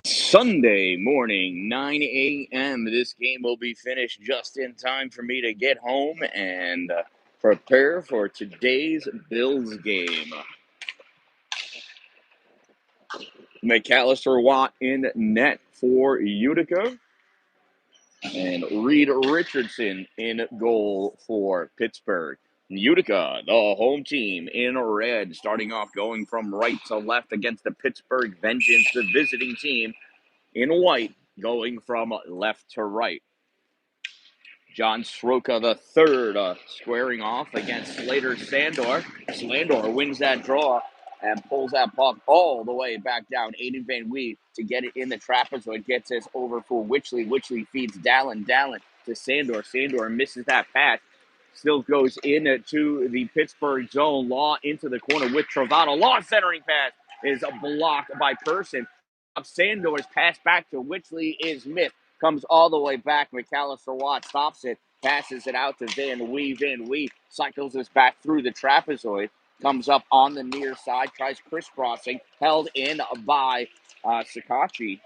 Sunday morning, 9 a.m. This game will be finished just in time for me to get home and prepare for today's Bills game. McAllister Watt in net for Utica, and Reed Richardson in goal for Pittsburgh. Utica, the home team in red, starting off going from right to left against the Pittsburgh Vengeance, the visiting team in white, going from left to right. John Sroka the third squaring off against Slater Sandor. Sandor wins that draw and pulls that puck all the way back down. Aiden Van Wee to get it in the trapezoid. Gets this over for Witchley. Witchley feeds Dalin. Dalin to Sandor. Sandor misses that pass. Still goes into the Pittsburgh zone. Law into the corner with Travato. Law centering pass is blocked by Person. Sandor's pass back to Witchley is missed. Comes all the way back. McAllister Watt stops it, passes it out to Van Wee. Van Wee cycles this back through the trapezoid, comes up on the near side, tries crisscrossing, held in by Sakachi.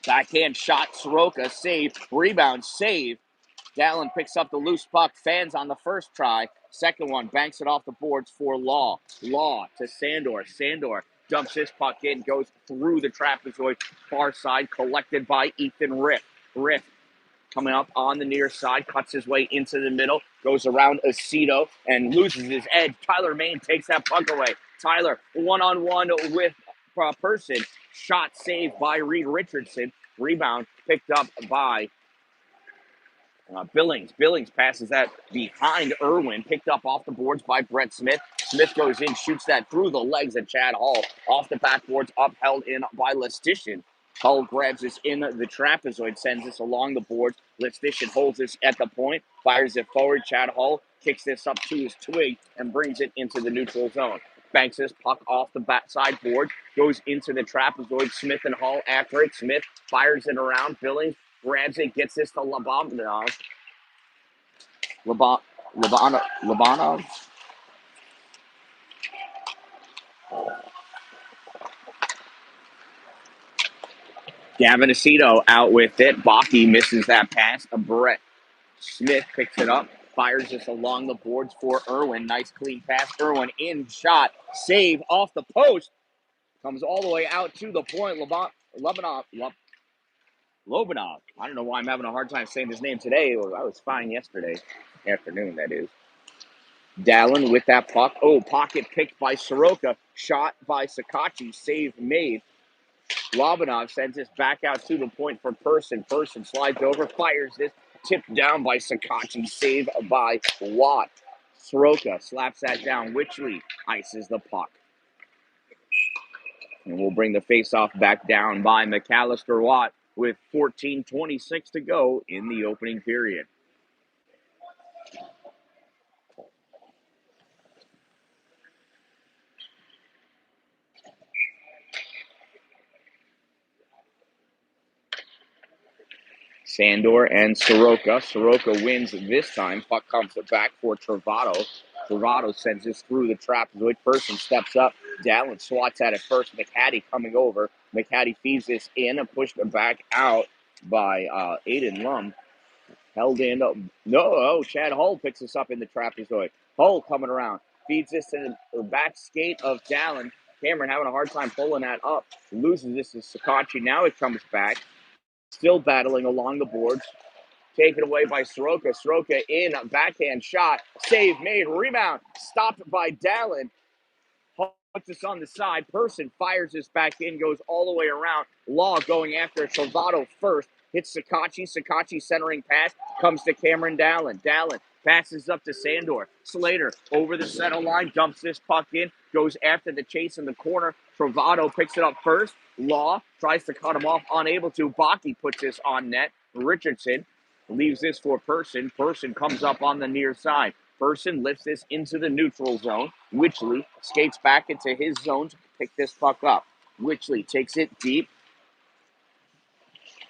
Backhand shot, Soroka, save, rebound, save. Dalin picks up the loose puck, fans on the first try. Second one, banks it off the boards for Law. Law to Sandor. Sandor dumps his puck in, goes through the trapezoid, far side, collected by Ethan Riff. Riff coming up on the near side, cuts his way into the middle, goes around Aceto and loses his edge. Tyler Main takes that puck away. Tyler, one-on-one with Person. Shot saved by Reed Richardson. Rebound picked up by Billings. Billings passes that behind Irwin, picked up off the boards by Brett Smith. Smith goes in, shoots that through the legs of Chad Hall. Off the backboards, upheld in by Lestitian. Hull grabs this in the trapezoid, sends this along the boards. Lestitian holds this at the point, fires it forward. Chad Hall kicks this up to his twig and brings it into the neutral zone. Banks this puck off the back sideboard, goes into the trapezoid. Smith and Hall after it. Smith fires it around. Billings grabs it, gets this to Labanov. Labanov. Gavin Aceto out with it. Baki misses that pass. Brett Smith picks it up, fires this along the boards for Irwin. Nice clean pass. Irwin in shot. Save off the post. Comes all the way out to the point. Lobanov. I don't know why I'm having a hard time saying his name today. I was fine yesterday afternoon, that is. Dalin with that puck. Oh, pocket picked by Soroka. Shot by Sakachi. Save made. Lobanov sends this back out to the point for Person. Person slides over, fires this. Tipped down by Sakachi. Save by Watt. Soroka slaps that down. Witchley ices the puck. And we'll bring the faceoff back down by McAllister Watt with 14:26 to go in the opening period. Sandor and Soroka. Soroka wins this time. Puck comes back for Travato. Travato sends this through the trapezoid. Person steps up. Dalin swats at it first. McHattie coming over. McHattie feeds this in and pushed back out by Aiden Lum. Held in. Chad Hull picks this up in the trapezoid. Hull coming around. Feeds this in the back skate of Dalin. Cameron having a hard time pulling that up. Loses this to Sakachi. Now it comes back. Still battling along the boards. Taken away by Soroka. Soroka in, a backhand shot. Save made. Rebound. Stopped by Dalin. Puts this on the side. Person fires this back in. Goes all the way around. Law going after Travato first. Hits Sakachi. Sakachi centering pass. Comes to Cameron Dalin. Dalin passes up to Sandor. Slater over the center line. Dumps this puck in. Goes after the chase in the corner. Travato picks it up first. Law tries to cut him off. Unable to. Baki puts this on net. Richardson leaves this for Person. Person comes up on the near side. Person lifts this into the neutral zone. Witchley skates back into his zone to pick this puck up. Witchley takes it deep.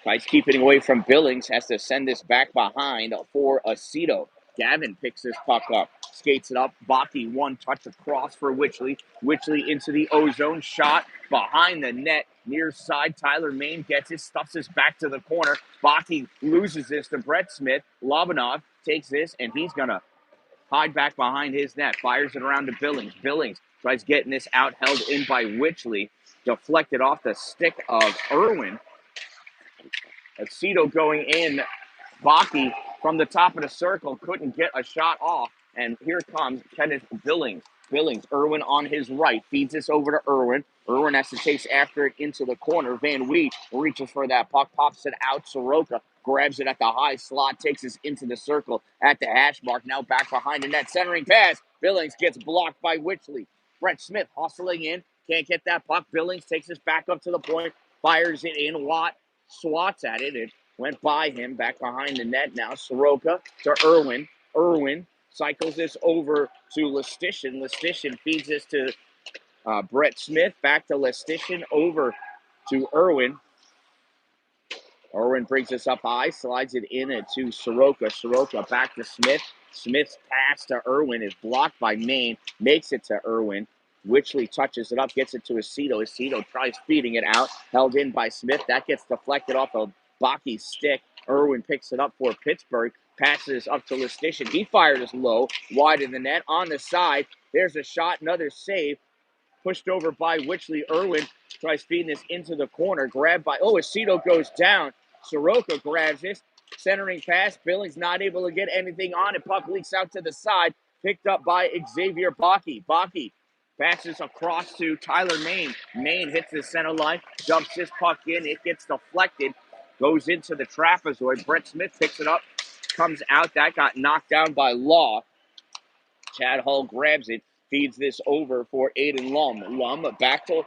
Tries keeping away from Billings. Has to send this back behind for Aceto. Gavin picks this puck up, skates it up. Baki, one touch across for Wichley. Wichley into the O-zone, shot behind the net, near side. Tyler Main gets it, stuffs this back to the corner. Baki loses this to Brett Smith. Lobanov takes this, and he's going to hide back behind his net, fires it around to Billings. Billings tries getting this out, held in by Wichley, deflected off the stick of Irwin. Aceto going in. Baki from the top of the circle couldn't get a shot off. And here comes Kenneth Billings. Irwin on his right, feeds this over to Irwin. Irwin has to chase after it into the corner. Van Wee reaches for that puck, pops it out. Soroka grabs it at the high slot, takes us into the circle at the hash mark. Now back behind the net, centering pass. Billings gets blocked by Wichley. Brett Smith hustling in, can't get that puck. Billings takes us back up to the point, fires it in. Watt swats at it. It went by him, back behind the net now. Soroka to Irwin. Irwin cycles this over to Lestitian. Lestitian feeds this to Brett Smith. Back to Lestitian, over to Irwin. Irwin brings this up high, slides it in to Soroka. Soroka back to Smith. Smith's pass to Irwin is blocked by Maine. Makes it to Irwin. Wichley touches it up, gets it to Aceto. Aceto tries feeding it out. Held in by Smith. That gets deflected off of Baki's stick. Irwin picks it up for Pittsburgh. Passes up to Lestitian. He fired us low, wide in the net. On the side, there's a shot, another save. Pushed over by Wichley. Irwin tries feeding this into the corner. Grabbed by, Aceto goes down. Soroka grabs this. Centering pass. Billings not able to get anything on it. Puck leaks out to the side. Picked up by Xavier Baki. Baki passes across to Tyler Main. Main hits the center line. Dumps this puck in. It gets deflected. Goes into the trapezoid. Brett Smith picks it up. Comes out. That got knocked down by Law. Chad Hull grabs it. Feeds this over for Aiden Lum. Lum back to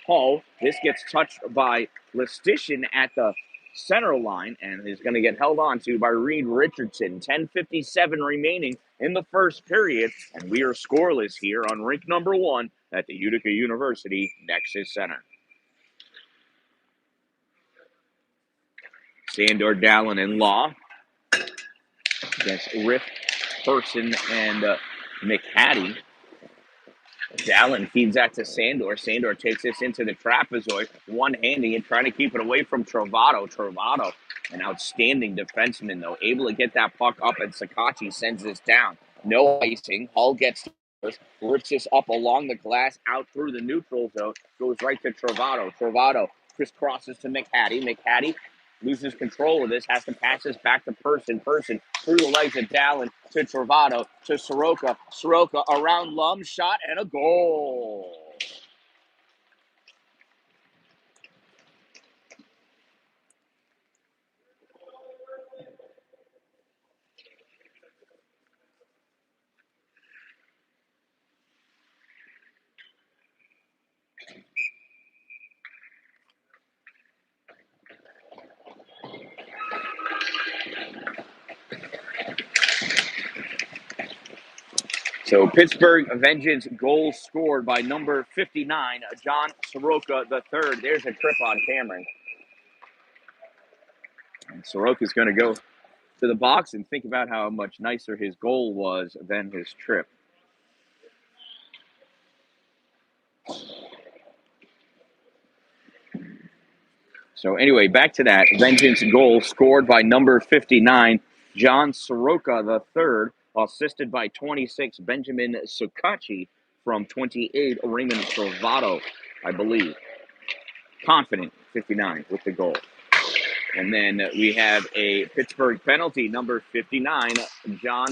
Hull. This gets touched by Lestitian at the center line and is going to get held on to by Reed Richardson. 10:57 remaining in the first period, and we are scoreless here on rink number 1 at the Utica University Nexus Center. Sandor, Dallin, and Law against Riff, Person, and McHattie. Dallin feeds that to Sandor. Sandor takes this into the trapezoid, one-handing it, trying to keep it away from Trovato. Trovato, an outstanding defenseman, though, able to get that puck up, and Sakachi sends this down. No icing. Hull gets this, rips this up along the glass, out through the neutral zone, goes right to Trovato. Trovato crisscrosses to McHattie. McHattie loses control of this, has to pass this back to Person. Person through the legs of Dallin to Trovato to Soroka. Soroka around Lum, shot and a goal. So Pittsburgh Vengeance goal scored by number 59, John Soroka III. There's a trip on Cameron. And Soroka's going to go to the box and think about how much nicer his goal was than his trip. So anyway, back to that Vengeance goal scored by number 59, John Soroka III, assisted by 26, Benjamin Sukachi, from 28, Raymond Trovato, I believe. Confident, 59, with the goal. And then we have a Pittsburgh penalty, number 59, John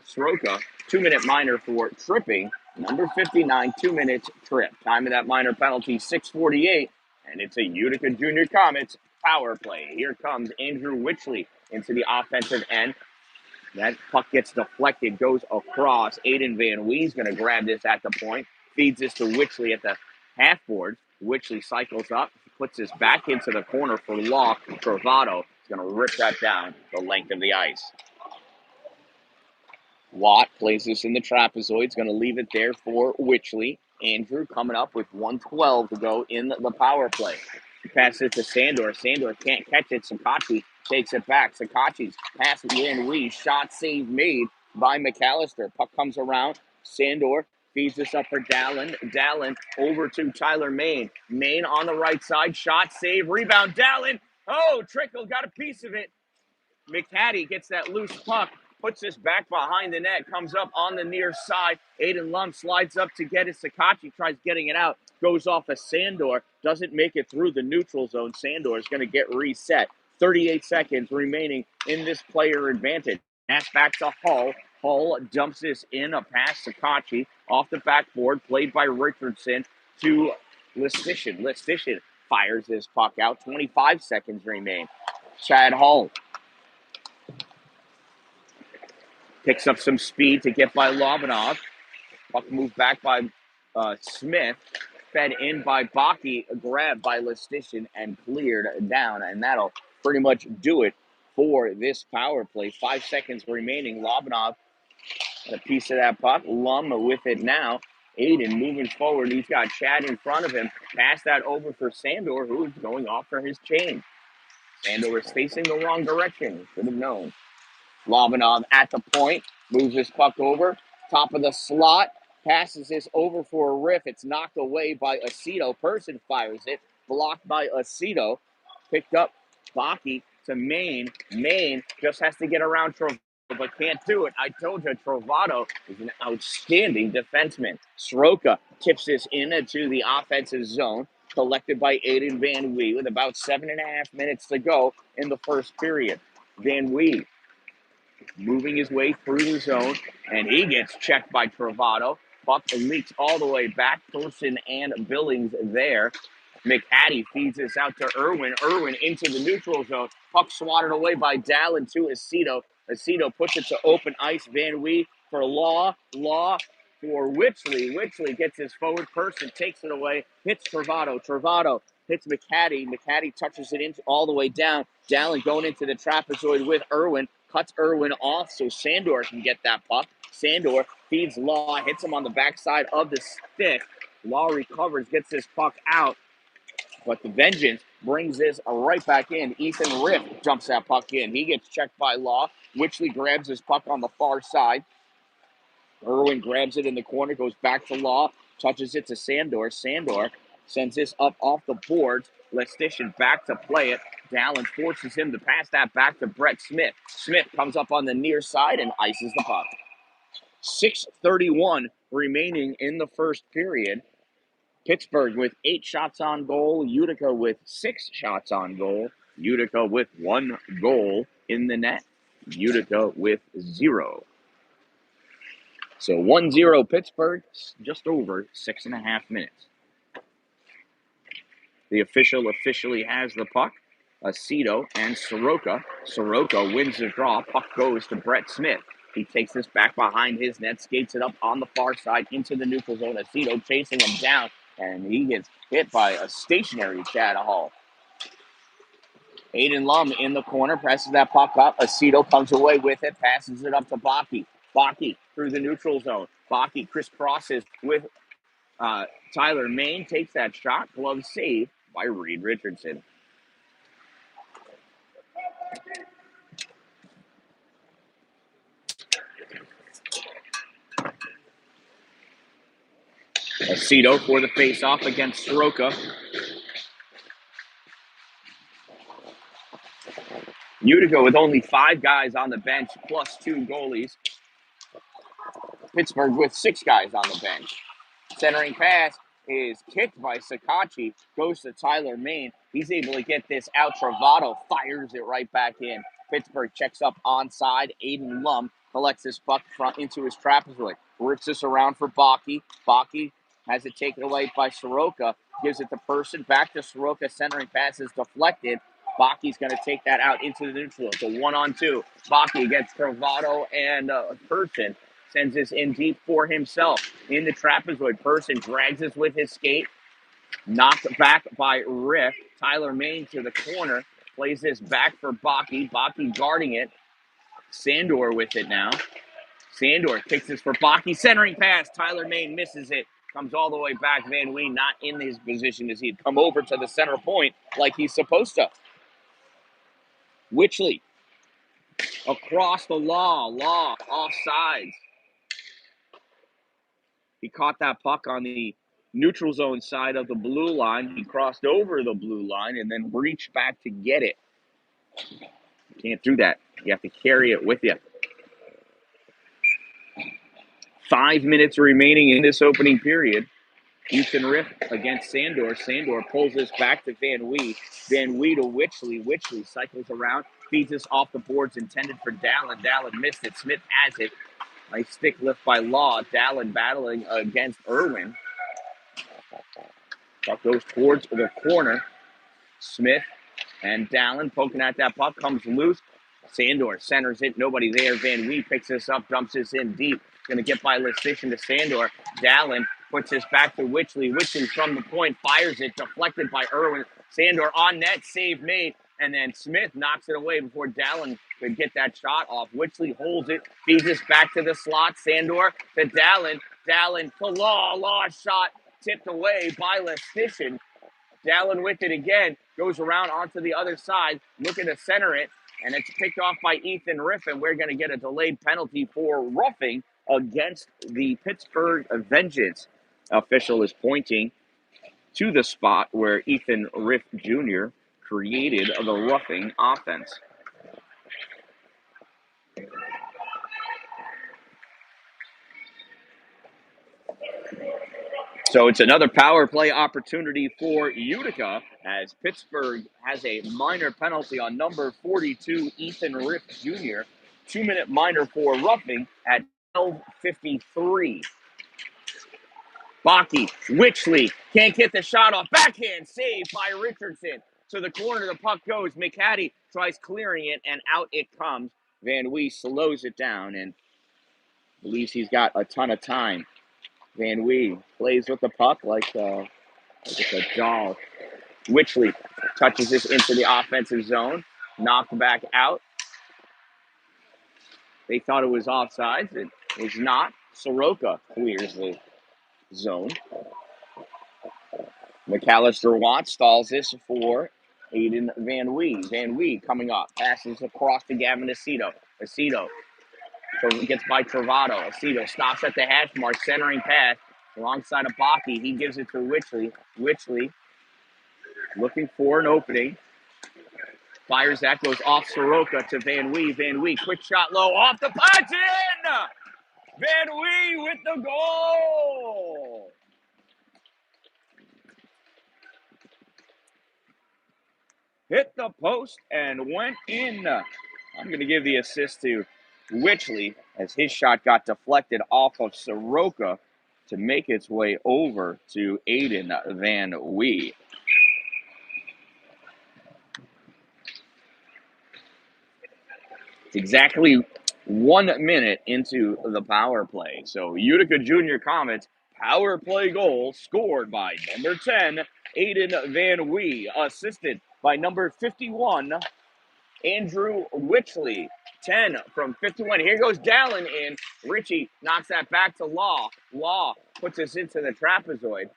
Soroka, 2-minute minor for tripping. Number 59, 2-minute trip. Time of that minor penalty, 6:48. And it's a Utica Junior Comets power play. Here comes Andrew Wichley into the offensive end. That puck gets deflected, goes across. Aiden Van Wee's going to grab this at the point. Feeds this to Wichley at the half board. Wichley cycles up, puts this back into the corner for Law. Trovato is going to rip that down the length of the ice. Watt plays this in the trapezoid. He's going to leave it there for Wichley. Andrew coming up with 1:12 to go in the power play. He passes it to Sandor. Sandor can't catch it. Sakachi takes it back. Sakachi's pass Van Wee. Shot save made by McAllister. Puck comes around. Sandor feeds this up for Dalin. Dalin over to Tyler Main. Main on the right side. Shot save. Rebound. Dalin. Oh, Trickle got a piece of it. McCaddy gets that loose puck, puts this back behind the net, comes up on the near side. Aiden Lum slides up to get it. Sakachi tries getting it out, goes off of Sandor, doesn't make it through the neutral zone. Sandor is going to get reset. 38 seconds remaining in this player advantage. Pass back to Hull. Hull dumps this in, a pass Sakachi off the backboard, played by Richardson to Listitian. Listitian fires this puck out. 25 seconds remain. Chad Hull picks up some speed to get by Lobanov. Puck moved back by Smith. Fed in by Bakke, grabbed by Listitian and cleared down. And that'll pretty much do it for this power play. 5 seconds remaining. Lobanov got a piece of that puck. Lum with it now. Aiden moving forward. He's got Chad in front of him. Pass that over for Sandor, who is going off for his change. Sandor is facing the wrong direction. Should have known. Lobanov at the point, moves this puck over, top of the slot, passes this over for a riff. It's knocked away by Aceto. Person fires it, blocked by Aceto. Picked up Bakke to Main. Main just has to get around Trovato, but can't do it. I told you, Trovato is an outstanding defenseman. Soroka tips this into the offensive zone, collected by Aiden Van Wee with about 7.5 minutes to go in the first period. Van Wee moving his way through the zone, and he gets checked by Trovato. Puck leaks all the way back. Person and Billings there. McHattie feeds this out to Irwin. Irwin into the neutral zone. Puck swatted away by Dalin to Aceto. Aceto puts it to open ice. Van Wee for Law. Law for Witchley. Witchley gets his forward person, takes it away, hits Trovato. Trovato hits McHattie. McHattie touches it into all the way down. Dalin going into the trapezoid with Irwin. Cuts Irwin off so Sandor can get that puck. Sandor feeds Law, hits him on the backside of the stick. Law recovers, gets this puck out, but the Vengeance brings this right back in. Ethan Riff jumps that puck in. He gets checked by Law. Witchley grabs his puck on the far side. Irwin grabs it in the corner, goes back to Law, touches it to Sandor. Sandor sends this up off the boards. Lestitian back to play it. Dalin forces him to pass that back to Brett Smith. Smith comes up on the near side and ices the puck. 6:31 remaining in the first period. Pittsburgh with 8 shots on goal. Utica with 6 shots on goal. Utica with 1 goal in the net. Utica with 0. So 1-0 Pittsburgh, just over 6.5 minutes. The official officially has the puck. Aceto and Soroka. Soroka wins the draw. Puck goes to Brett Smith. He takes this back behind his net, skates it up on the far side into the neutral zone. Aceto chasing him down, and he gets hit by a stationary Chad Hall. Aiden Lum in the corner, presses that puck up. Aceto comes away with it, passes it up to Bakke. Bakke through the neutral zone. Bakke crisscrosses with Tyler Main, takes that shot. Glove save by Reed Richardson. Aceto for the face-off against Soroka. Utica with only 5 guys on the bench, plus 2 goalies. Pittsburgh with 6 guys on the bench. Centering pass is kicked by Sakachi, goes to Tyler Main. He's able to get this out. Trovato fires it right back in. Pittsburgh checks up onside. Aiden Lum collects this puck front into his trapezoid. Rips this around for Bakke. Bakke has it taken away by Soroka. Gives it to Person. Back to Soroka. Centering pass is deflected. Bakke's going to take that out into the neutral. It's a 1-on-2. Bakke gets Trovato and Person. Sends this in deep for himself. In the trapezoid, Person drags this with his skate. Knocked back by Riff. Tyler Main to the corner. Plays this back for Bakke. Bakke guarding it. Sandor with it now. Sandor kicks this for Bakke. Centering pass. Tyler Main misses it. Comes all the way back. Van Wee not in his position as he'd come over to the center point like he's supposed to. Witchley across the Law offsides. He caught that puck on the neutral zone side of the blue line. He crossed over the blue line and then reached back to get it. You can't do that. You have to carry it with you. 5 minutes remaining in this opening period. Houston Riff against Sandor. Sandor pulls this back to Van Wee. Van Wee to Witchley. Witchley cycles around, feeds this off the boards intended for Dalin. Dalin missed it. Smith has it. Nice stick lift by Law. Dalin battling against Irwin. Puck goes towards the corner. Smith and Dalin poking at that puck. Comes loose. Sandor centers it. Nobody there. Van Wee picks this up. Dumps this in deep. Going to get by Lecition to Sandor. Dalin puts this back to Witchley. Witchley from the point fires it. Deflected by Irwin. Sandor on net. Save made. And then Smith knocks it away before Dalin could get that shot off. Witchley holds it. Feeds this back to the slot. Sandor to Dalin. Dalin to Law. Law shot tipped away by Lecition. Dalin with it again. Goes around onto the other side. Looking to center it. And it's picked off by Ethan Riff, and we're going to get a delayed penalty for roughing against the Pittsburgh Vengeance. Official is pointing to the spot where Ethan Riff Jr. created the roughing offense. So it's another power play opportunity for Utica as Pittsburgh has a minor penalty on number 42, Ethan Riff Jr. 2-minute minor for roughing at 12:53. Bakke, Witchley can't get the shot off. Backhand save by Richardson. To the corner, the puck goes. McHattie tries clearing it, and out it comes. Van Wee slows it down and believes he's got a ton of time. Van Wee plays with the puck like it's a doll. Witchley touches this into the offensive zone. Knocked back out. They thought it was offsides. It was not. Soroka clears the zone. McAllister Watts stalls this for Aiden Van Wee. Van Wee coming up. Passes across to Gavin Aceto. Aceto gets by Travato. Aceto stops at the hash mark, centering pass alongside of Bakke. He gives it to Witchley. Witchley looking for an opening. Fires that, goes off Soroka to Van Wee. Van Wee, quick shot low, off the punch in! Van Wee with the goal! Hit the post and went in. I'm going to give the assist to Witchley as his shot got deflected off of Soroka to make its way over to Aiden Van Wee. It's exactly 1 minute into the power play. So Utica Junior Comets power play goal scored by number 10, Aiden Van Wee, assisted by number 51, Andrew Witchley. 10 from 51. Here goes Dalin in. Richie knocks that back to Law. Law puts us into the trapezoid.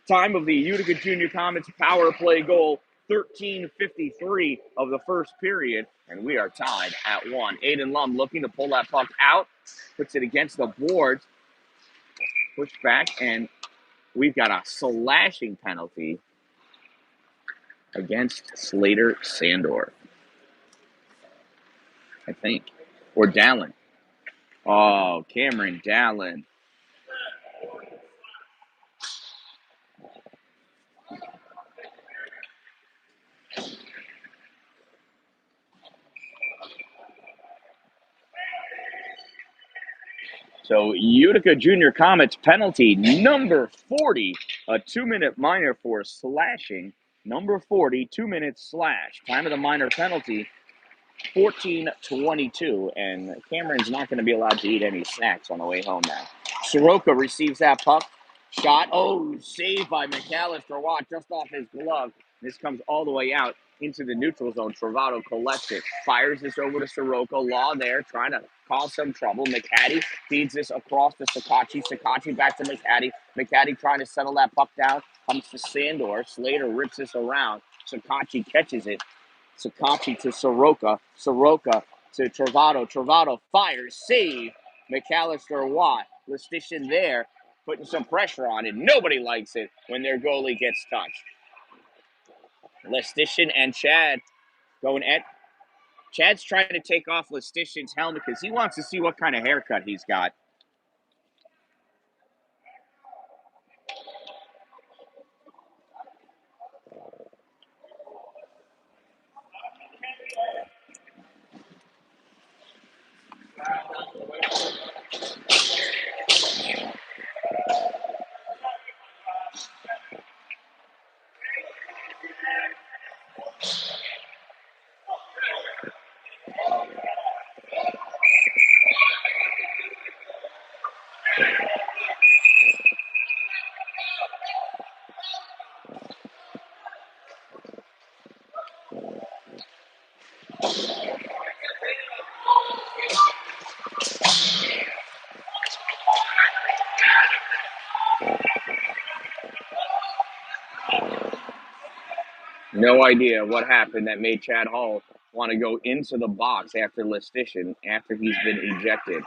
Time of the Utica Junior Comets power play goal, 13:53 of the first period, and we are tied at 1. Aiden Lum looking to pull that puck out, puts it against the boards, push back, and we've got a slashing penalty against Slater Sandor, I think, or Dalin. Oh, Cameron Dalin. So Utica Junior Comets penalty number 40, a 2-minute minor for slashing. Number 40, 2-minute slash. Time of the minor penalty, 14:22, and Cameron's not going to be allowed to eat any snacks on the way home now. Soroka receives that puck. Shot, saved by McAllister Watt just off his glove. This comes all the way out into the neutral zone. Travato collects it, fires this over to Soroka. Law there, trying to cause some trouble. McHattie feeds this across to Sakachi. Sakachi back to McHattie. McHattie trying to settle that puck down. Comes to Sandor. Slater rips this around. Sakachi catches it. Sakachi to Soroka. Soroka to Travato. Travato fires. Save. McAllister Watt. Lestitian there, putting some pressure on it. Nobody likes it when their goalie gets touched. Lestitian and Chad going at. Chad's trying to take off Lestitian's helmet because he wants to see what kind of haircut he's got. No idea what happened that made Chad Hall want to go into the box after Lestitian after he's been ejected.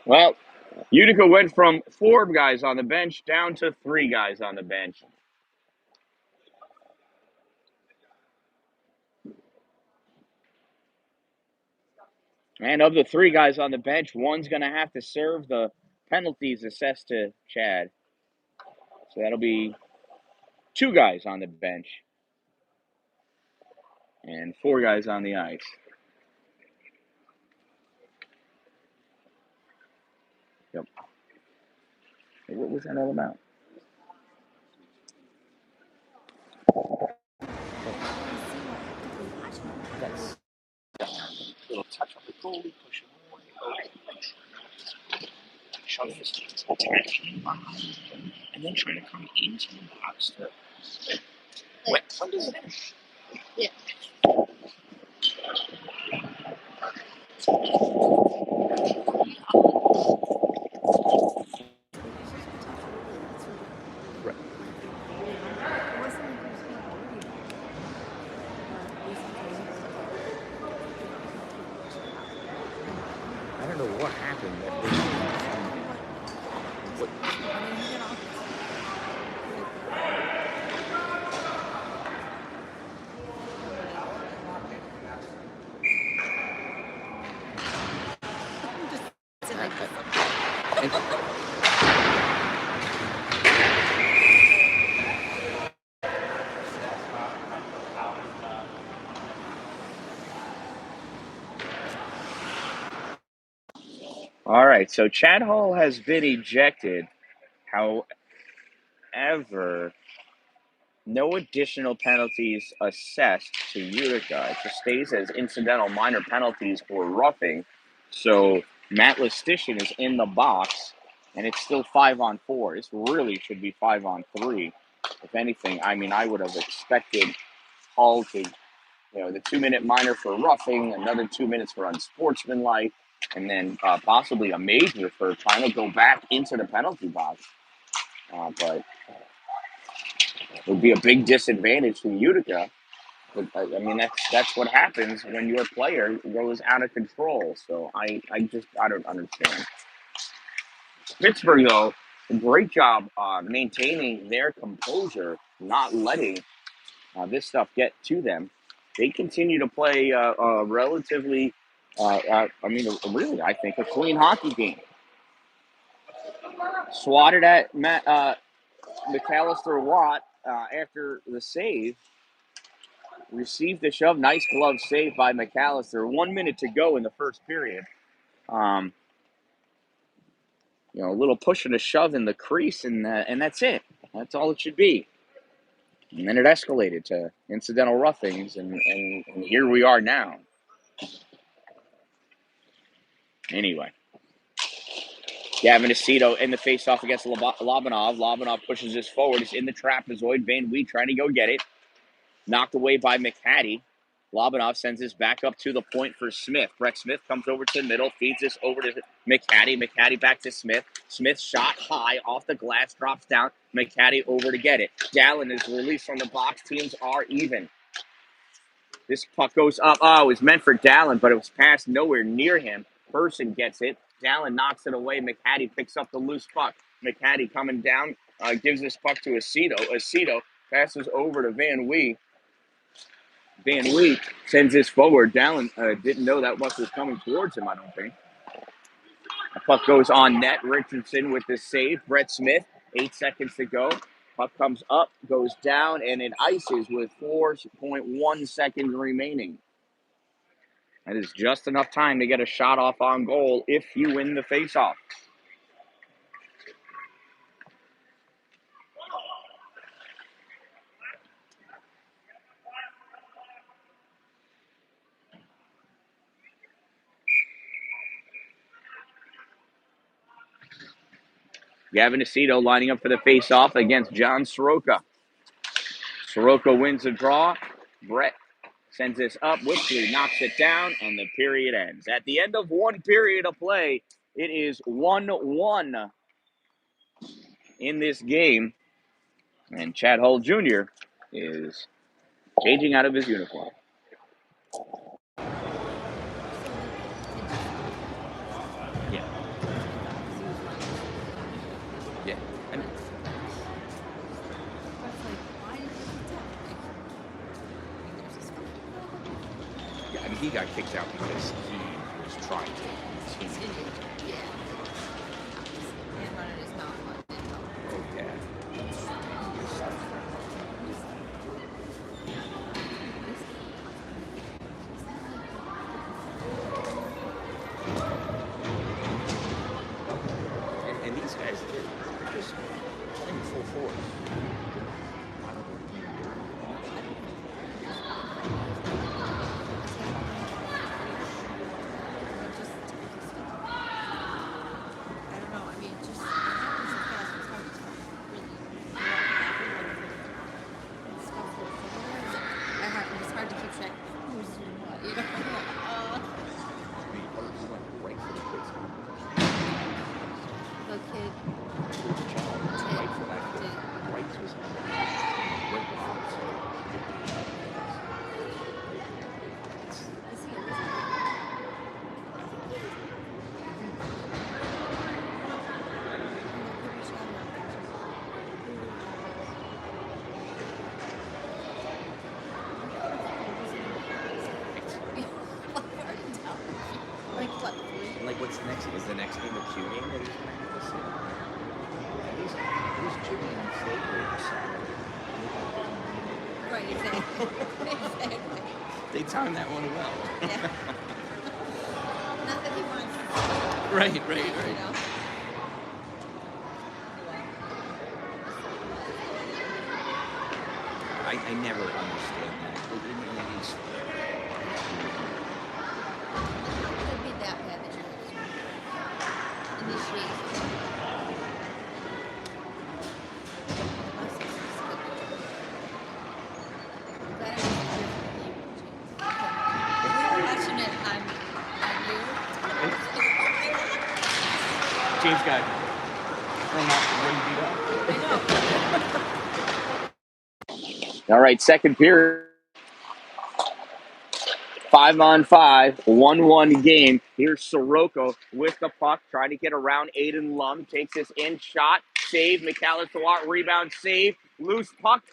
Well, Utica went from 4 guys on the bench down to 3 guys on the bench. And of the 3 guys on the bench, one's going to have to serve the penalties assessed to Chad. So that'll be 2 guys on the bench and 4 guys on the ice. Yep. What was that all about? That's a little touch on the goalie, push him away. Okay. Shove his hands, attaching behind him, and then trying to come into the box to. Wait, when does it end? Yeah. I don't know what happened. All right, so Chad Hall has been ejected. However, no additional penalties assessed to Utica. It just stays as incidental minor penalties for roughing. So Matt Lestitian is in the box, and it's still 5-on-4. This really should be 5-on-3. If anything, I mean, I would have expected Hall to, the 2-minute minor for roughing, another 2 minutes for unsportsmanlike, and then possibly a major for trying to go back into the penalty box. But it would be a big disadvantage to Utica. But, I mean, that's what happens when your player goes out of control. So I don't understand. Pittsburgh, though, a great job maintaining their composure, not letting this stuff get to them. They continue to play a relatively, really, I think, a clean hockey game. Swatted at McAllister Watt after the save. Received the shove. Nice glove save by McAllister. 1 minute to go in the first period. A little push and a shove in the crease, and that's it. That's all it should be. And then it escalated to incidental roughings, and here we are now. Anyway. Gavin Aceto in the faceoff against Lobanov. Lobanov pushes this forward. It's in the trapezoid. Van Wheat trying to go get it. Knocked away by McHattie. Lobanov sends this back up to the point for Smith. Brett Smith comes over to the middle, feeds this over to McHattie. McHattie back to Smith. Smith shot high off the glass, drops down. McHattie over to get it. Dalin is released from the box. Teams are even. This puck goes up. Oh, it was meant for Dalin, but it was passed nowhere near him. Person gets it. Dalin knocks it away. McHattie picks up the loose puck. McHattie coming down, gives this puck to Aceto. Aceto passes over to Van Wee. Van Wee sends this forward. Dalin didn't know that puck was coming towards him, I don't think. The puck goes on net. Richardson with the save. Brett Smith, 8 seconds to go. Puck comes up, goes down, and it ices with 4.1 seconds remaining. That is just enough time to get a shot off on goal if you win the faceoff. Gavin Aceto lining up for the faceoff against John Soroka. Soroka wins the draw. Brett sends this up. Whitley knocks it down, and the period ends. At the end of one period of play, it is 1-1 in this game. And Chad Hull Jr. is changing out of his uniform. Yeah. Yeah. Yeah, I mean, he got kicked out because he was trying to continue. Yeah. Okay. And these guys, they're just playing full force. What's next? Is the next game a Q game that he's going to have to see? Who's Jimmy and Slater? Right, exactly. They timed that one well. Yeah. Not that he wants. Right. You know? I never understand that. James got thrown out and beat up. All right, second period. 5-on-5, 1-1 game. Here's Soroka with the puck, trying to get around Aiden Lum. Takes this in, shot, save. McAllister Watt, rebound, save. Loose puck,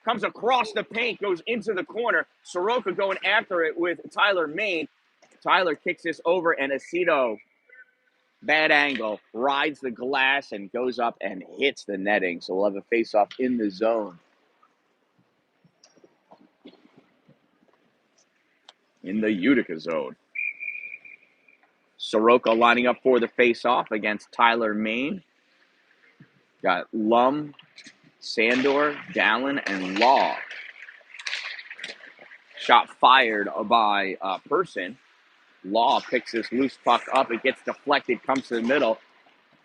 comes across the paint, goes into the corner. Soroka going after it with Tyler Main. Tyler kicks this over, and Aceto, bad angle, rides the glass and goes up and hits the netting. So we'll have a face-off in the zone. In the Utica zone. Soroka lining up for the face-off against Tyler Main. Got Lum, Sandor, Dalin, and Law. Shot fired by Person. Law picks this loose puck up. It gets deflected, comes to the middle.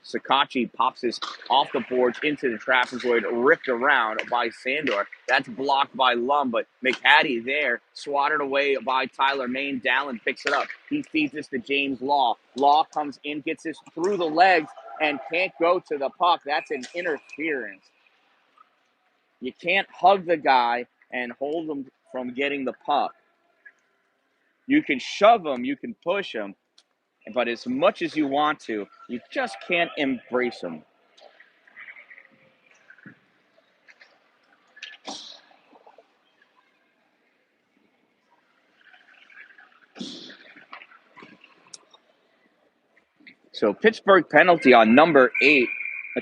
Sakachi pops this off the boards into the trapezoid, ripped around by Sandor. That's blocked by Lum, but McHattie there, swatted away by Tyler Main. Dalin picks it up. He feeds this to James Law. Law comes in, gets this through the legs, and can't go to the puck. That's an interference. You can't hug the guy and hold him from getting the puck. You can shove him, you can push him, but as much as you want to, you just can't embrace him. So Pittsburgh penalty on number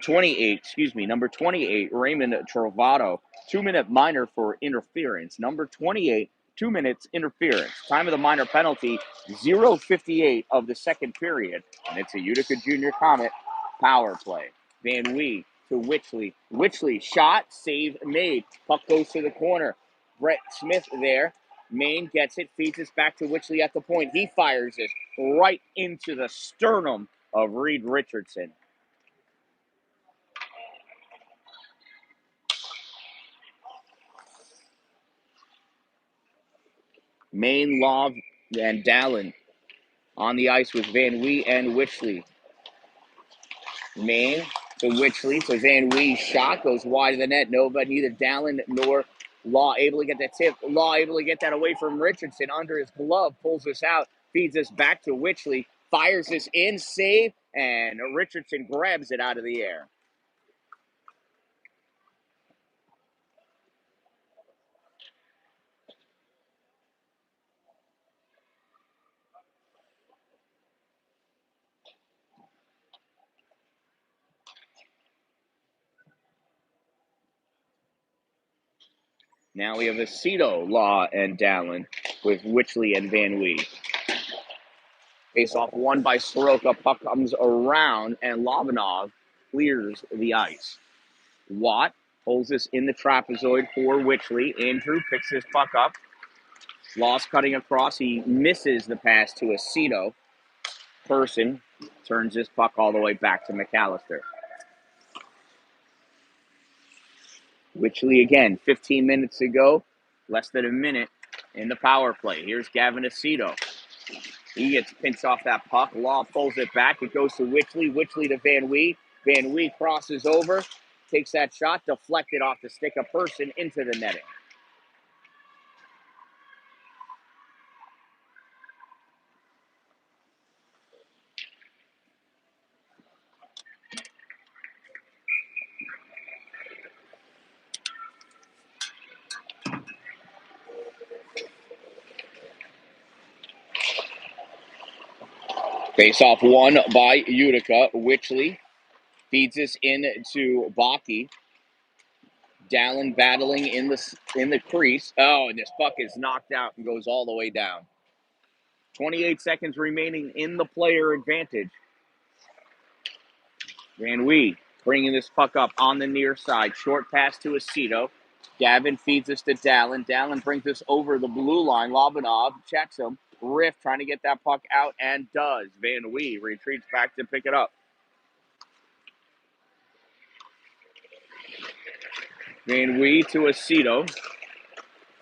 28, number 28, Raymond Trovato. 2-minute minor for interference. Number 28, 2 minutes interference. Time of the minor penalty, 0:58 of the second period. And it's a Utica Junior Comet power play. Van Wee to Witchley. Witchley shot, save made. Puck goes to the corner. Brett Smith there. Maine gets it, feeds this back to Witchley at the point. He fires it right into the sternum of Reed Richardson. Maine, Love, and Dalin on the ice with Van Wee and Witchley. Maine to Witchley, so Van Wee's shot goes wide of the net. No, but neither Dalin nor Law able to get that tip. Law able to get that away from Richardson under his glove, pulls us out, feeds us back to Witchley, fires this in, save, and Richardson grabs it out of the air. Now we have Aceto, Law, and Dalin with Witchley and Van Wee. Face off won by Soroka. Puck comes around, and Lobanov clears the ice. Watt holds this in the trapezoid for Witchley. Andrew picks this puck up. Law's cutting across. He misses the pass to Aceto. Person turns this puck all the way back to McAllister. Witchley again, 15 minutes ago, less than a minute in the power play. Here's Gavin Aceto. He gets pinched off that puck. Law pulls it back. It goes to Witchley. Witchley to Van Wee. Van Wee crosses over, takes that shot, deflected off the stick of Person into the netting. Face off won by Utica. Witchley feeds this in to Bakke. Dalin battling in the crease. Oh, and this puck is knocked out and goes all the way down. 28 seconds remaining in the player advantage. Van Wee bringing this puck up on the near side. Short pass to Aceto. Gavin feeds this to Dalin. Dalin brings this over the blue line. Lobanov checks him. Riff trying to get that puck out and does. Van Wee retreats back to pick it up. Van Wee to Aceto.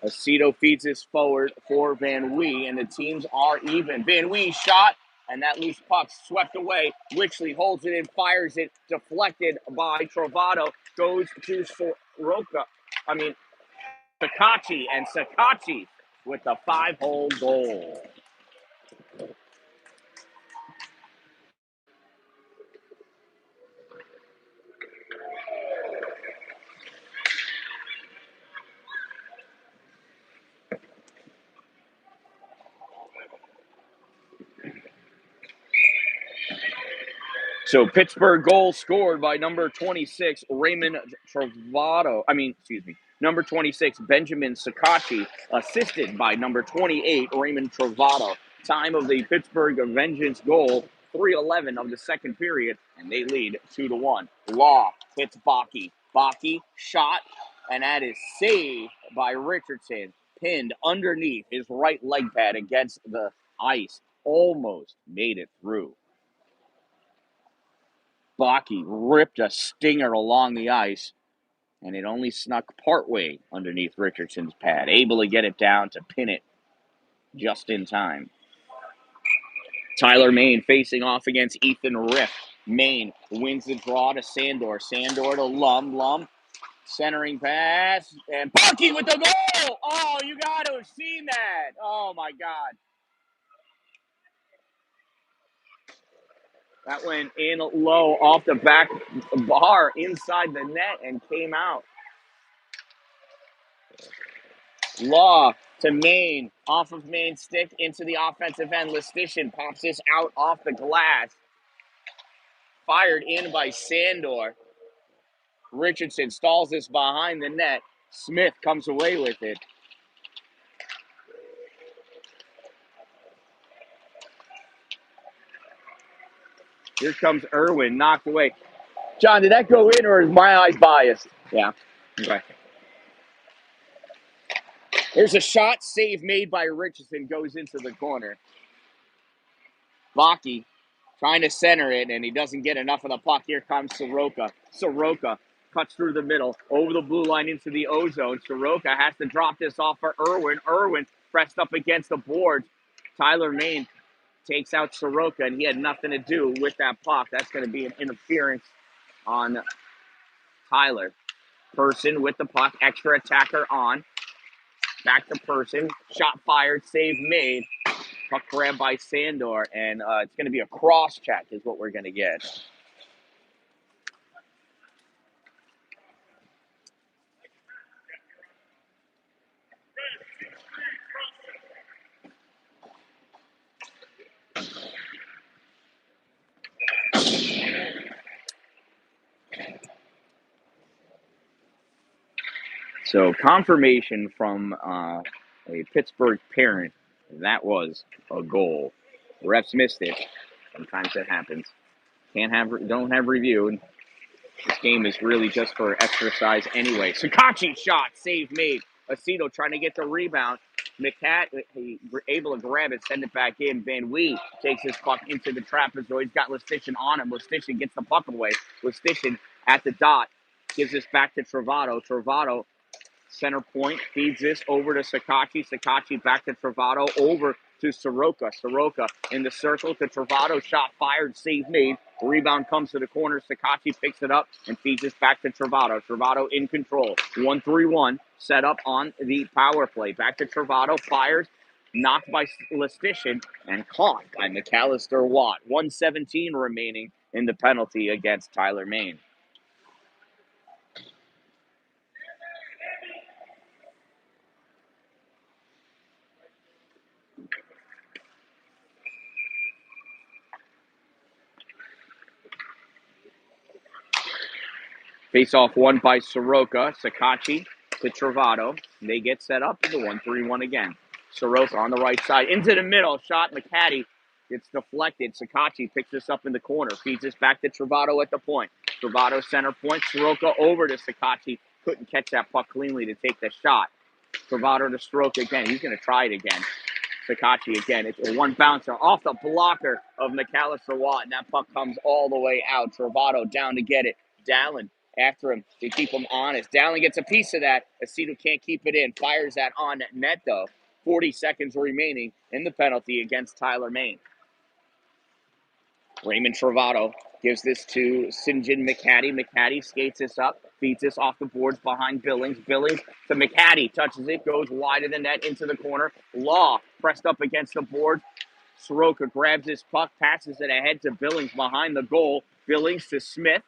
Aceto feeds this forward for Van Wee, and the teams are even. Van Wee shot, and that loose puck swept away. Witchley holds it in, fires it, deflected by Trovato, goes to Sakachi, and Sakachi with the 5-hole goal. So Pittsburgh goal scored by number 26, Raymond Trovato. Number 26, Benjamin Sakachi, assisted by number 28, Raymond Trovato. Time of the Pittsburgh Vengeance goal, 3:11 of the second period, and they lead 2-1. Law hits Bakke. Bakke shot, and that is saved by Richardson, pinned underneath his right leg pad against the ice. Almost made it through. Baki ripped a stinger along the ice, and it only snuck partway underneath Richardson's pad, able to get it down to pin it just in time. Tyler Main facing off against Ethan Riff. Main wins the draw to Sandor. Sandor to Lum. Centering pass. And Bucky with the goal! Oh, you got to have seen that. Oh, my God. That went in low off the back bar inside the net and came out. Law to Main. Off of Main's stick into the offensive end. Lestitian pops this out off the glass. Fired in by Sandor. Richardson stalls this behind the net. Smith comes away with it. Here comes Irwin, knocked away. John, did that go in or is my eyes biased? Yeah. Okay. There's a shot save made by Richardson, goes into the corner. Baki trying to center it, and he doesn't get enough of the puck. Here comes Soroka. Soroka cuts through the middle, over the blue line into the O-zone. Soroka has to drop this off for Irwin. Irwin pressed up against the boards. Tyler Main takes out Soroka, and he had nothing to do with that puck. That's going to be an interference on Tyler. Person with the puck, extra attacker on. Back to Person. Shot fired, save made. Puck grabbed by Sandor, and it's going to be a cross check is what we're going to get. So confirmation from a Pittsburgh parent, that was a goal. The refs missed it. Sometimes that happens. Don't have review. And this game is really just for exercise anyway. Sakachi shot, save made. Aceto trying to get the rebound. McCat able to grab it, send it back in. Van Wee takes his puck into the trapezoid. He's got Lestitian on him. Lestitian gets the puck away. Lestitian at the dot gives this back to Travato. Travato center point feeds this over to Sakachi. Sakachi back to Travato, over to Soroka. Soroka in the circle to Travato. Shot fired, save made. Rebound comes to the corner. Sakachi picks it up and feeds this back to Travato. Travato in control. 1-3-1 set up on the power play. Back to Travato. Fires. Knocked by Lestitian and caught by McAllister Watt. 1:17 remaining in the penalty against Tyler Main. Face off won by Soroka. Sakachi to Travato. They get set up for the 1-3-1 again. Soroka on the right side. Into the middle. Shot McCaddy. It's deflected. Sakachi picks this up in the corner. Feeds this back to Travato at the point. Travato center point. Soroka over to Sakachi. Couldn't catch that puck cleanly to take the shot. Travato to stroke again. He's going to try it again. Sakachi again. It's a one bouncer off the blocker of McAllister Watt. And that puck comes all the way out. Travato down to get it. Dalin after him to keep him honest. Dalin gets a piece of that. Aceto can't keep it in. Fires that on net, though. 40 seconds remaining in the penalty against Tyler Main. Raymond Travato gives this to St. John McCaddy. McCaddy skates this up, feeds this off the boards behind Billings. Billings to McCaddy, touches it, goes wide of the net into the corner. Law pressed up against the board. Soroka grabs his puck, passes it ahead to Billings behind the goal. Billings to Smith.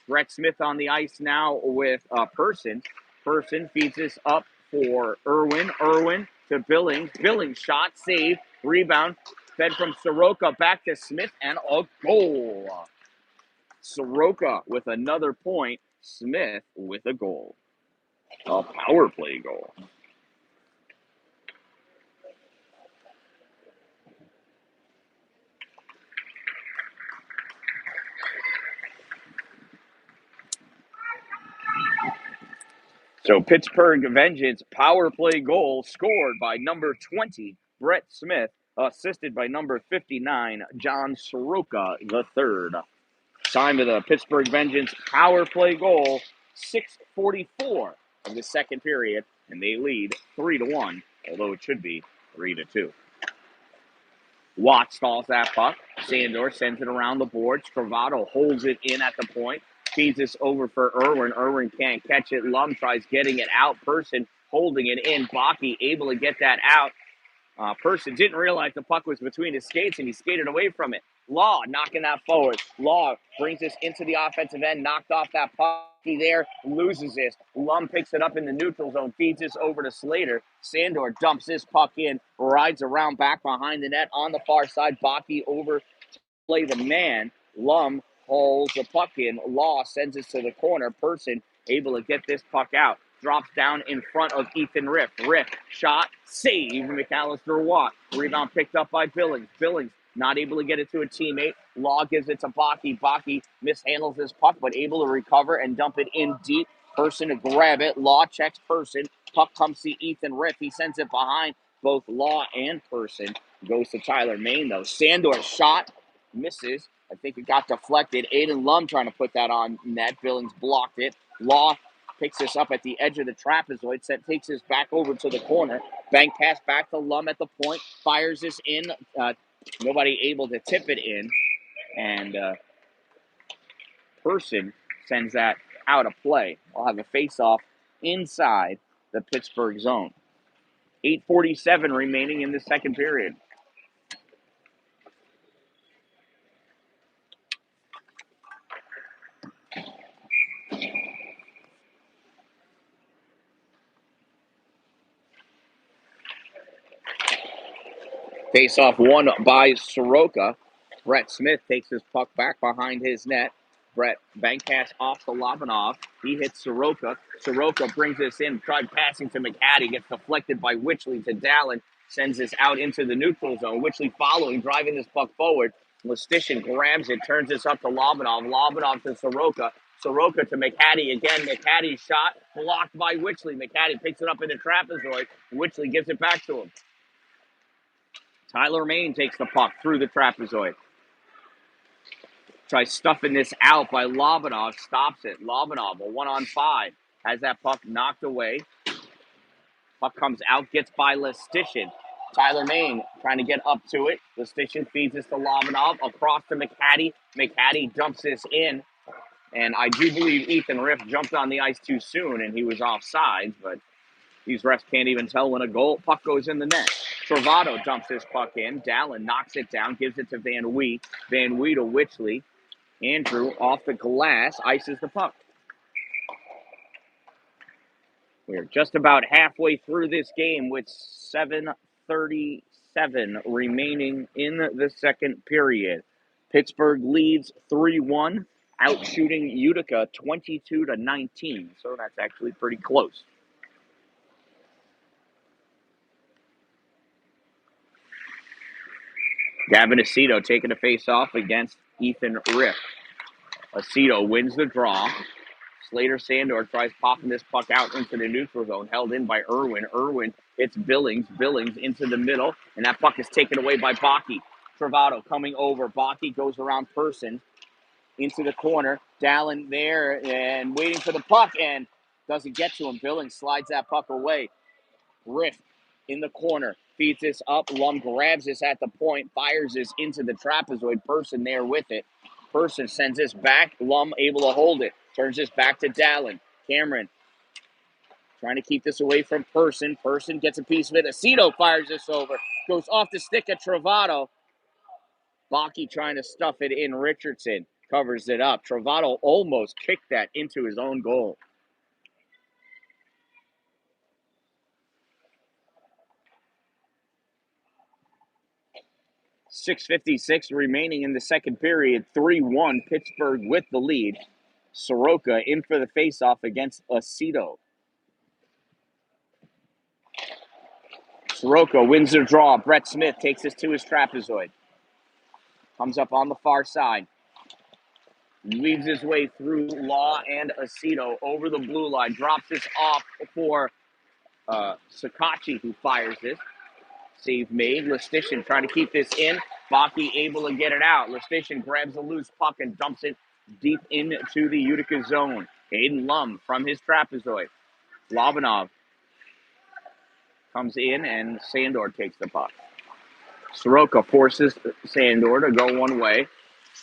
Brett Smith on the ice now with Person. Person feeds this up for Irwin. Irwin to Billings. Billings shot, save, rebound. Fed from Soroka back to Smith and a goal. Soroka with another point. Smith with a goal. A power play goal. So Pittsburgh Vengeance power play goal scored by number 20, Brett Smith, assisted by number 59, John Soroka III. Time of the Pittsburgh Vengeance power play goal, 6:44 of the second period, and they lead 3-1, although it should be 3-2. Watt stalls that puck. Sandor sends it around the boards. Travato holds it in at the point. Feeds this over for Irwin. Irwin can't catch it. Lum tries getting it out. Person holding it in. Bakke able to get that out. Person didn't realize the puck was between his skates, and he skated away from it. Law knocking that forward. Law brings this into the offensive end, knocked off that puck. He there loses this. Lum picks it up in the neutral zone, feeds this over to Slater. Sandor dumps this puck in, rides around back behind the net on the far side. Bakke over to play the man. Lum holds the puck in. Law sends it to the corner. Person able to get this puck out. Drops down in front of Ethan Riff. Riff, shot, save, McAllister Watt. Rebound picked up by Billings. Billings not able to get it to a teammate. Law gives it to Bakke. Bakke mishandles this puck, but able to recover and dump it in deep. Person to grab it. Law checks Person. Puck comes to Ethan Riff. He sends it behind both Law and Person. Goes to Tyler Main, though. Sandor shot, misses. I think it got deflected. Aiden Lum trying to put that on net. Billings blocked it. Law picks this up at the edge of the trapezoid, takes this back over to the corner. Bank pass back to Lum at the point, fires this in. Nobody able to tip it in. And Person sends that out of play. We'll have a face-off inside the Pittsburgh zone. 8:47 remaining in the second period. Face-off won by Soroka. Brett Smith takes his puck back behind his net. Brett bank pass off to Lobanov. He hits Soroka. Soroka brings this in, tried passing to McHattie, gets deflected by Wichley to Dalin, sends this out into the neutral zone. Wichley following, driving this puck forward. Lestition grabs it, turns this up to Lobanov. Lobanov to Soroka. Soroka to McHattie again. McHattie shot blocked by Wichley. McHattie picks it up in the trapezoid. Wichley gives it back to him. Tyler Main takes the puck through the trapezoid. Tries stuffing this out by Lobanov. Stops it. Lobanov, a 1-on-5. Has that puck knocked away. Puck comes out, gets by Lestition. Tyler Main trying to get up to it. Lestition feeds this to Lobanov. Across to McHattie. McHattie dumps this in. And I do believe Ethan Riff jumped on the ice too soon, and he was offside, but these refs can't even tell when a puck goes in the net. Travato dumps this puck in. Dalin knocks it down, gives it to Van Wee. Van Wee to Wichley. Andrew off the glass, ices the puck. We're just about halfway through this game with 7:37 remaining in the second period. Pittsburgh leads 3-1, out-shooting Utica 22-19, so that's actually pretty close. Gavin Aceto taking a face-off against Ethan Riff. Aceto wins the draw. Slater Sandor tries popping this puck out into the neutral zone, held in by Irwin. Irwin hits Billings. Billings into the middle, and that puck is taken away by Bakke. Travato coming over. Bakke goes around Person into the corner. Dalin there and waiting for the puck and doesn't get to him. Billings slides that puck away. Riff in the corner. Feeds this up. Lum grabs this at the point. Fires this into the trapezoid. Person there with it. Person sends this back. Lum able to hold it. Turns this back to Dalin. Cameron trying to keep this away from Person. Person gets a piece of it. Aceto fires this over. Goes off the stick of Travato. Bakke trying to stuff it in. Richardson covers it up. Travato almost kicked that into his own goal. .656 remaining in the second period. 3-1 Pittsburgh with the lead. Soroka in for the faceoff against Aceto. Soroka wins the draw. Brett Smith takes this to his trapezoid. Comes up on the far side. Weaves his way through Law and Aceto over the blue line. Drops this off for Sakachi, who fires this. Save made. Lestition trying to keep this in. Bakke able to get it out. Lestition grabs a loose puck and dumps it deep into the Utica zone. Aiden Lum from his trapezoid. Lobanov comes in, and Sandor takes the puck. Soroka forces Sandor to go one way,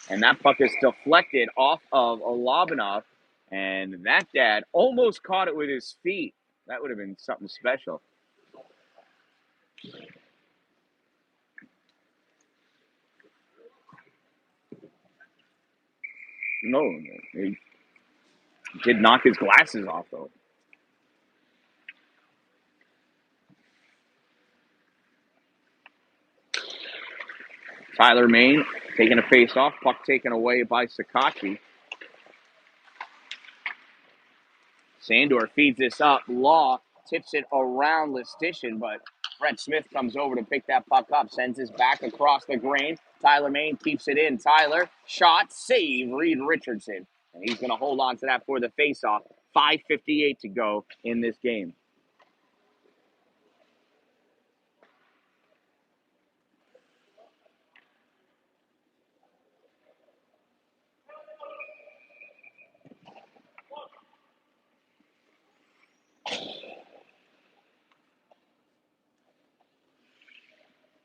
and that puck is deflected off of Lobanov, and that dad almost caught it with his feet. That would have been something special. No, he did knock his glasses off, though. Tyler Main taking a face-off, puck taken away by Sakachi. Sandor feeds this up. Law tips it around Listishin, but Brett Smith comes over to pick that puck up, sends this back across the grain. Tyler Main keeps it in. Tyler, shot, save, Reed Richardson. And he's going to hold on to that for the face-off. 5:58 to go in this game.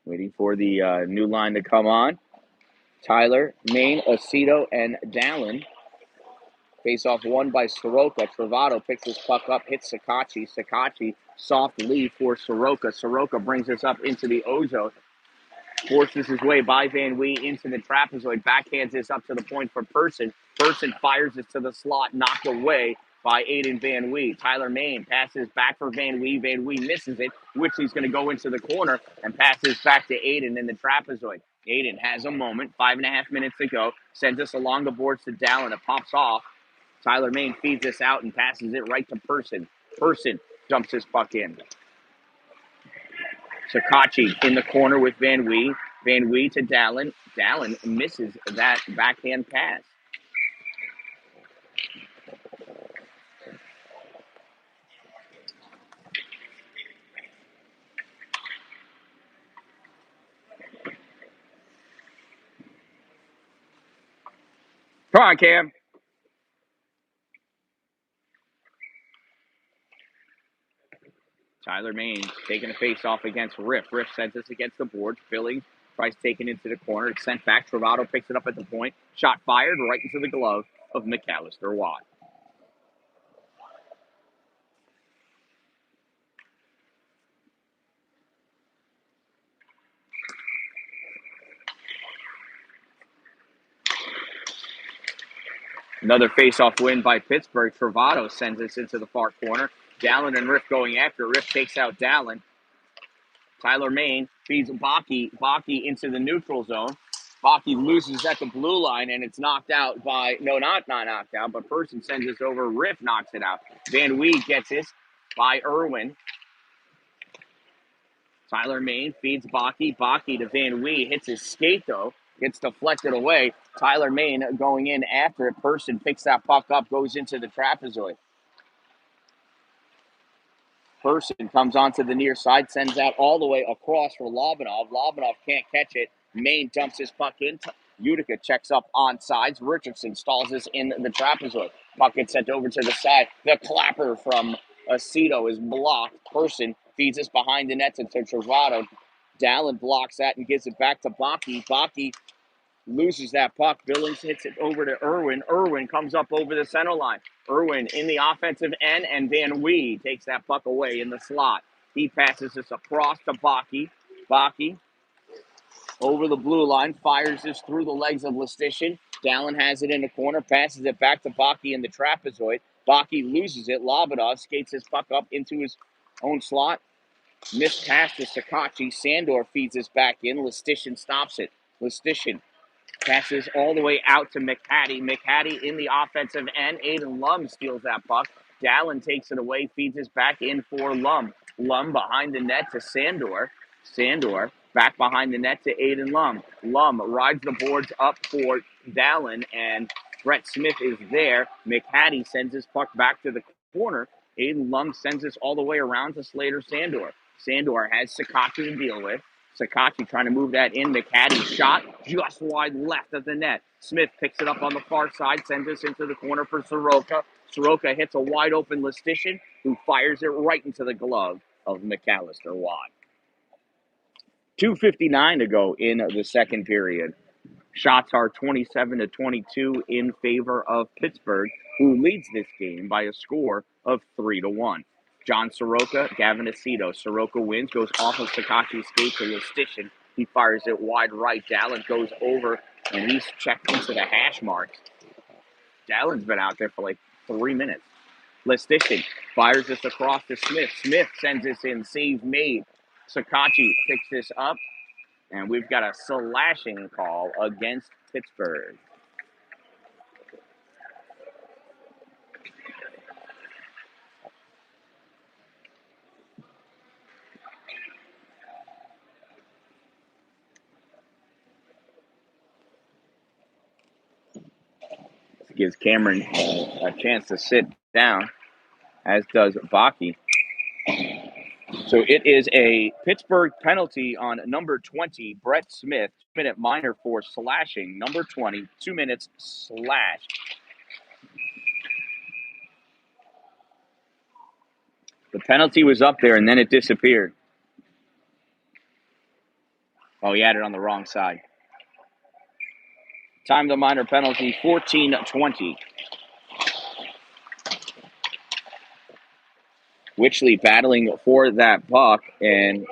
Waiting for the new line to come on. Tyler, Main, Aceto, and Dallin. Face off won by Soroka. Travato picks his puck up, hits Sakachi. Sakachi, soft lead for Soroka. Soroka brings us up into the O-zone. Forces his way by Van Wee into the trapezoid. Backhands this up to the point for Person. Person fires it to the slot, knocked away by Aiden Van Wee. Tyler Main passes back for Van Wee. Van Wee misses it, which he's going to go into the corner and passes back to Aiden in the trapezoid. Aiden has a moment, 5.5 minutes to go, sends us along the boards to Dallin. It pops off. Tyler Main feeds this out and passes it right to Person. Person dumps his puck in. Sakachi in the corner with Van Wee. Van Wee to Dallin. Dallin misses that backhand pass. Come on, Cam. Tyler Main taking a face off against Riff. Riff sends this against the boards. Billings tries taken into the corner. It's sent back. Travato picks it up at the point. Shot fired right into the glove of McAllister Watt. Another face-off win by Pittsburgh. Travato sends this into the far corner. Dallin and Riff going after. Riff takes out Dallin. Tyler Main feeds Baki into the neutral zone. Baki loses at the blue line, and it's knocked out by, no, not knocked out, but Person sends this over. Riff knocks it out. Van Wee gets this by Irwin. Tyler Main feeds Baki to Van Wee. Hits his skate, though. Gets deflected away. Tyler Main going in after it. Person picks that puck up, goes into the trapezoid. Person comes onto the near side, sends out all the way across for Lobanov. Lobanov can't catch it. Main dumps his puck in. Utica checks up on sides. Richardson stalls this in the trapezoid. Puck gets sent over to the side. The clapper from Aceto is blocked. Person feeds this behind the net to Travato. Dallin blocks that and gives it back to Baki. Baki loses that puck. Billings hits it over to Irwin. Irwin comes up over the center line. Irwin in the offensive end, and Van Wee takes that puck away in the slot. He passes this across to Baki. Baki over the blue line, fires this through the legs of Listishin. Dallin has it in the corner, passes it back to Baki in the trapezoid. Baki loses it. Lobanov skates his puck up into his own slot. Missed pass to Sakachi. Sandor feeds this back in. Listishin stops it. Listishin passes all the way out to McHattie. McHattie in the offensive end. Aiden Lum steals that puck. Dallin takes it away, feeds us back in for Lum. Lum behind the net to Sandor. Sandor back behind the net to Aiden Lum. Lum rides the boards up for Dallin, and Brett Smith is there. McHattie sends his puck back to the corner. Aiden Lum sends this all the way around to Slater Sandor. Sandor has Sakachi to deal with. Sakaki trying to move that in. McCaddy shot just wide left of the net. Smith picks it up on the far side, sends us into the corner for Soroka. Soroka hits a wide open Lestitian, who fires it right into the glove of McAllister Watt. 2:59 to go in the second period. Shots are 27-22 in favor of Pittsburgh, who leads this game by a score of 3-1. John Soroka, Gavin Aceto. Soroka wins, goes off of Sakaki's skate to Lestitian. He fires it wide right. Dalin goes over, and he's checked into the hash marks. Dalin's been out there for like 3 minutes. Lestitian fires this across to Smith. Smith sends this in. Save made. Sakaki picks this up. And we've got a slashing call against Pittsburgh. This gives Cameron a chance to sit down, as does Baki. So it is a Pittsburgh penalty on number 20, Brett Smith. 2-minute minor for slashing. Number 20, 2 minutes slash. The penalty was up there, and then it disappeared. Oh, he had it on the wrong side. Time the minor penalty, 14-20. Witchley battling for that puck, and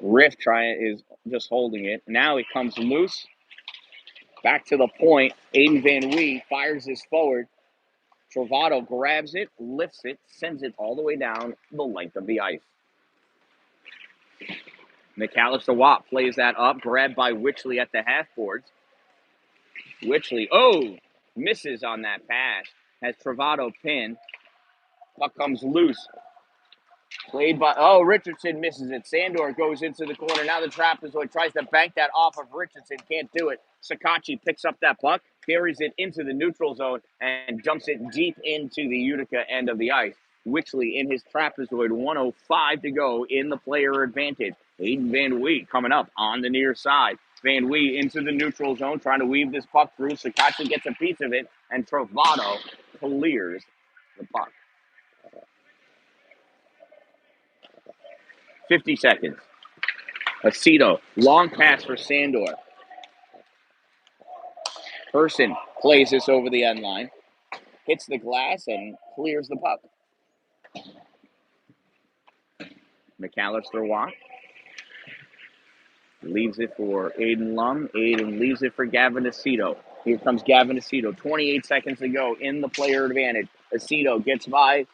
Riff is just holding it. Now it comes loose. Back to the point. Aiden Van Wee fires this forward. Travato grabs it, lifts it, sends it all the way down the length of the ice. McAllister Watt plays that up, grabbed by Witchley at the half boards. Witchley, misses on that pass. Has Travato pinned. Puck comes loose. Played by, Richardson misses it. Sandor goes into the corner. Now the trapezoid tries to bank that off of Richardson. Can't do it. Sakachi picks up that puck, carries it into the neutral zone, and dumps it deep into the Utica end of the ice. Witchley in his trapezoid, 1:05 to go in the player advantage. Aiden Van Wee coming up on the near side. Van Wee into the neutral zone, trying to weave this puck through. Sakachi gets a piece of it, and Travato clears the puck. 50 seconds. Aceto, long pass for Sandor. Person plays this over the end line, hits the glass, and clears the puck. McAllister Watt leaves it for Aiden Lum. Aiden leaves it for Gavin Aceto. Here comes Gavin Aceto. 28 seconds to go in the player advantage. Aceto gets by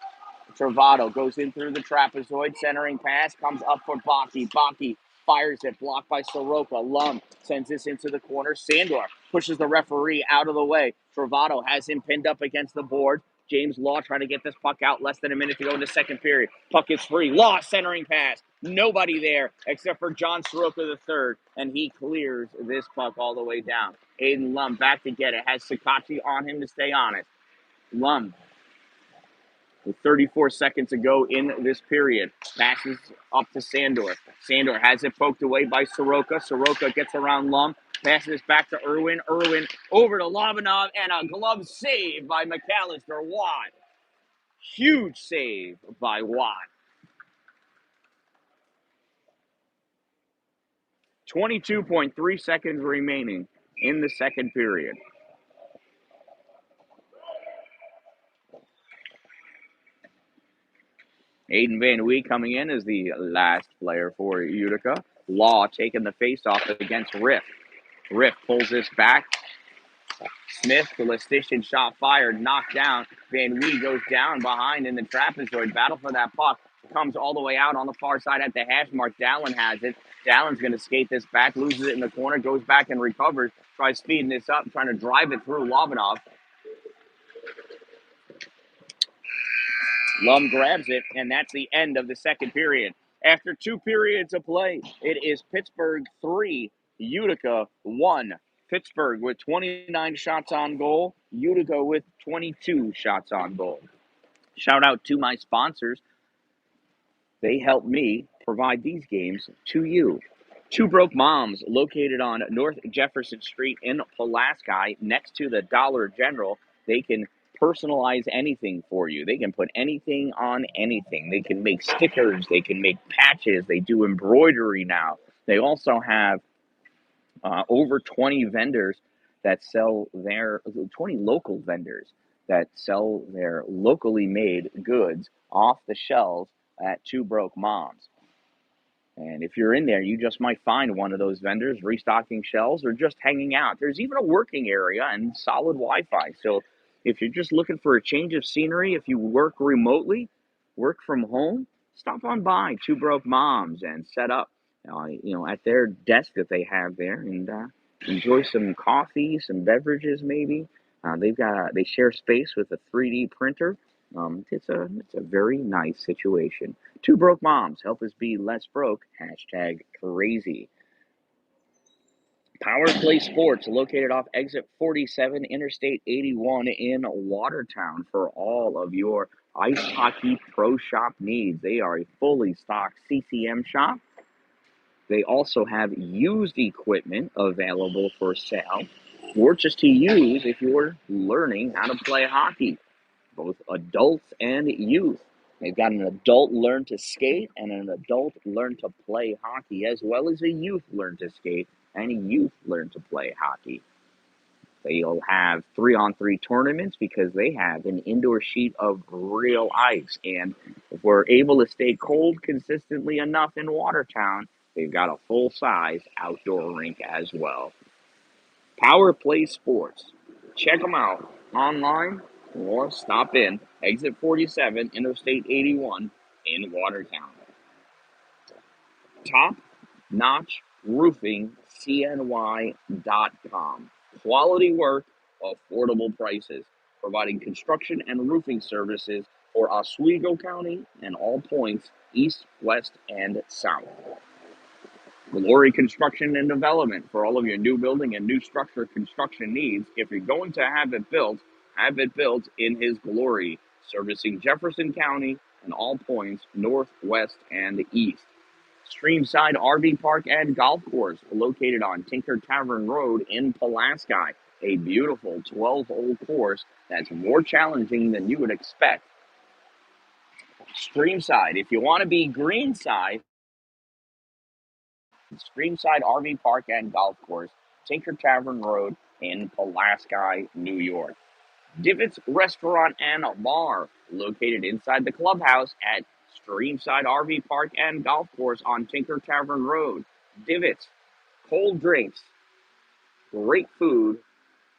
Travato, goes in through the trapezoid, centering pass, comes up for Baki. Baki fires it, blocked by Soroka. Lum sends this into the corner. Sandor pushes the referee out of the way. Travato has him pinned up against the board. James Law trying to get this puck out. Less than a minute to go in the second period. Puck is free. Law centering pass. Nobody there except for John Soroka III, and he clears this puck all the way down. Aiden Lum back to get it. Has Sakachi on him to stay on it. Lum, with 34 seconds to go in this period, passes up to Sandor. Sandor has it poked away by Soroka. Soroka gets around Lum, passes back to Irwin. Irwin over to Lobanov, and a glove save by McAllister Watt. Huge save by Watt. 22.3 seconds remaining in the second period. Aiden Van Wee coming in as the last player for Utica. Law taking the face-off against Riff. Riff pulls this back. Smith, the Lestitian shot fired, knocked down. Van Wee goes down behind in the trapezoid. Battle for that puck. Comes all the way out on the far side at the hash mark. Dalin has it. Dalin's going to skate this back, loses it in the corner, goes back and recovers. Tries speeding this up, trying to drive it through Lobanov. Lum grabs it, and that's the end of the second period. After 2 periods of play, it is Pittsburgh 3, Utica 1. Pittsburgh with 29 shots on goal, Utica with 22 shots on goal. Shout out to my sponsors. They help me provide these games to you. Two Broke Moms, located on North Jefferson Street in Pulaski, next to the Dollar General. They can personalize anything for you. They can put anything on anything. They can make stickers. They can make patches. They do embroidery now. They also have over 20 vendors that sell 20 local vendors that sell their locally made goods off the shelves at Two Broke Moms. And if you're in there, you just might find one of those vendors restocking shelves or just hanging out. There's even a working area and solid Wi-Fi. So if you're just looking for a change of scenery, if you work remotely, work from home, stop on by Two Broke Moms and set up, at their desk that they have there, and enjoy some coffee, some beverages maybe. They share space with a 3D printer. It's a very nice situation. Two Broke Moms, help us be less broke. Hashtag crazy. Power Play Sports, located off exit 47, Interstate 81 in Watertown, for all of your ice hockey pro shop needs. They are a fully stocked CCM shop. They also have used equipment available for sale or just to use if you're learning how to play hockey, both adults and youth. They've got an adult learn to skate and an adult learn to play hockey, as well as a youth learn to skate and a youth learn to play hockey. They'll have 3-on-3 tournaments because they have an indoor sheet of real ice. And if we're able to stay cold consistently enough in Watertown, they've got a full-size outdoor rink as well. Power Play Sports. Check them out online or stop in. Exit 47, Interstate 81 in Watertown. Top Notch Roofing, CNY.com. Quality work, affordable prices. Providing construction and roofing services for Oswego County and all points east, west, and south. Glory Construction and Development for all of your new building and new structure construction needs. If you're going to have it built in His glory, servicing Jefferson County and all points north, west, and east. Streamside RV Park and Golf Course, located on Tinker Tavern Road in Pulaski. A beautiful 12-hole course that's more challenging than you would expect. Streamside, if you want to be greenside, Streamside RV Park and Golf Course, Tinker Tavern Road in Pulaski, New York. Divots Restaurant and Bar, located inside the clubhouse at Streamside RV Park and Golf Course on Tinker Tavern Road. Divots, cold drinks, great food,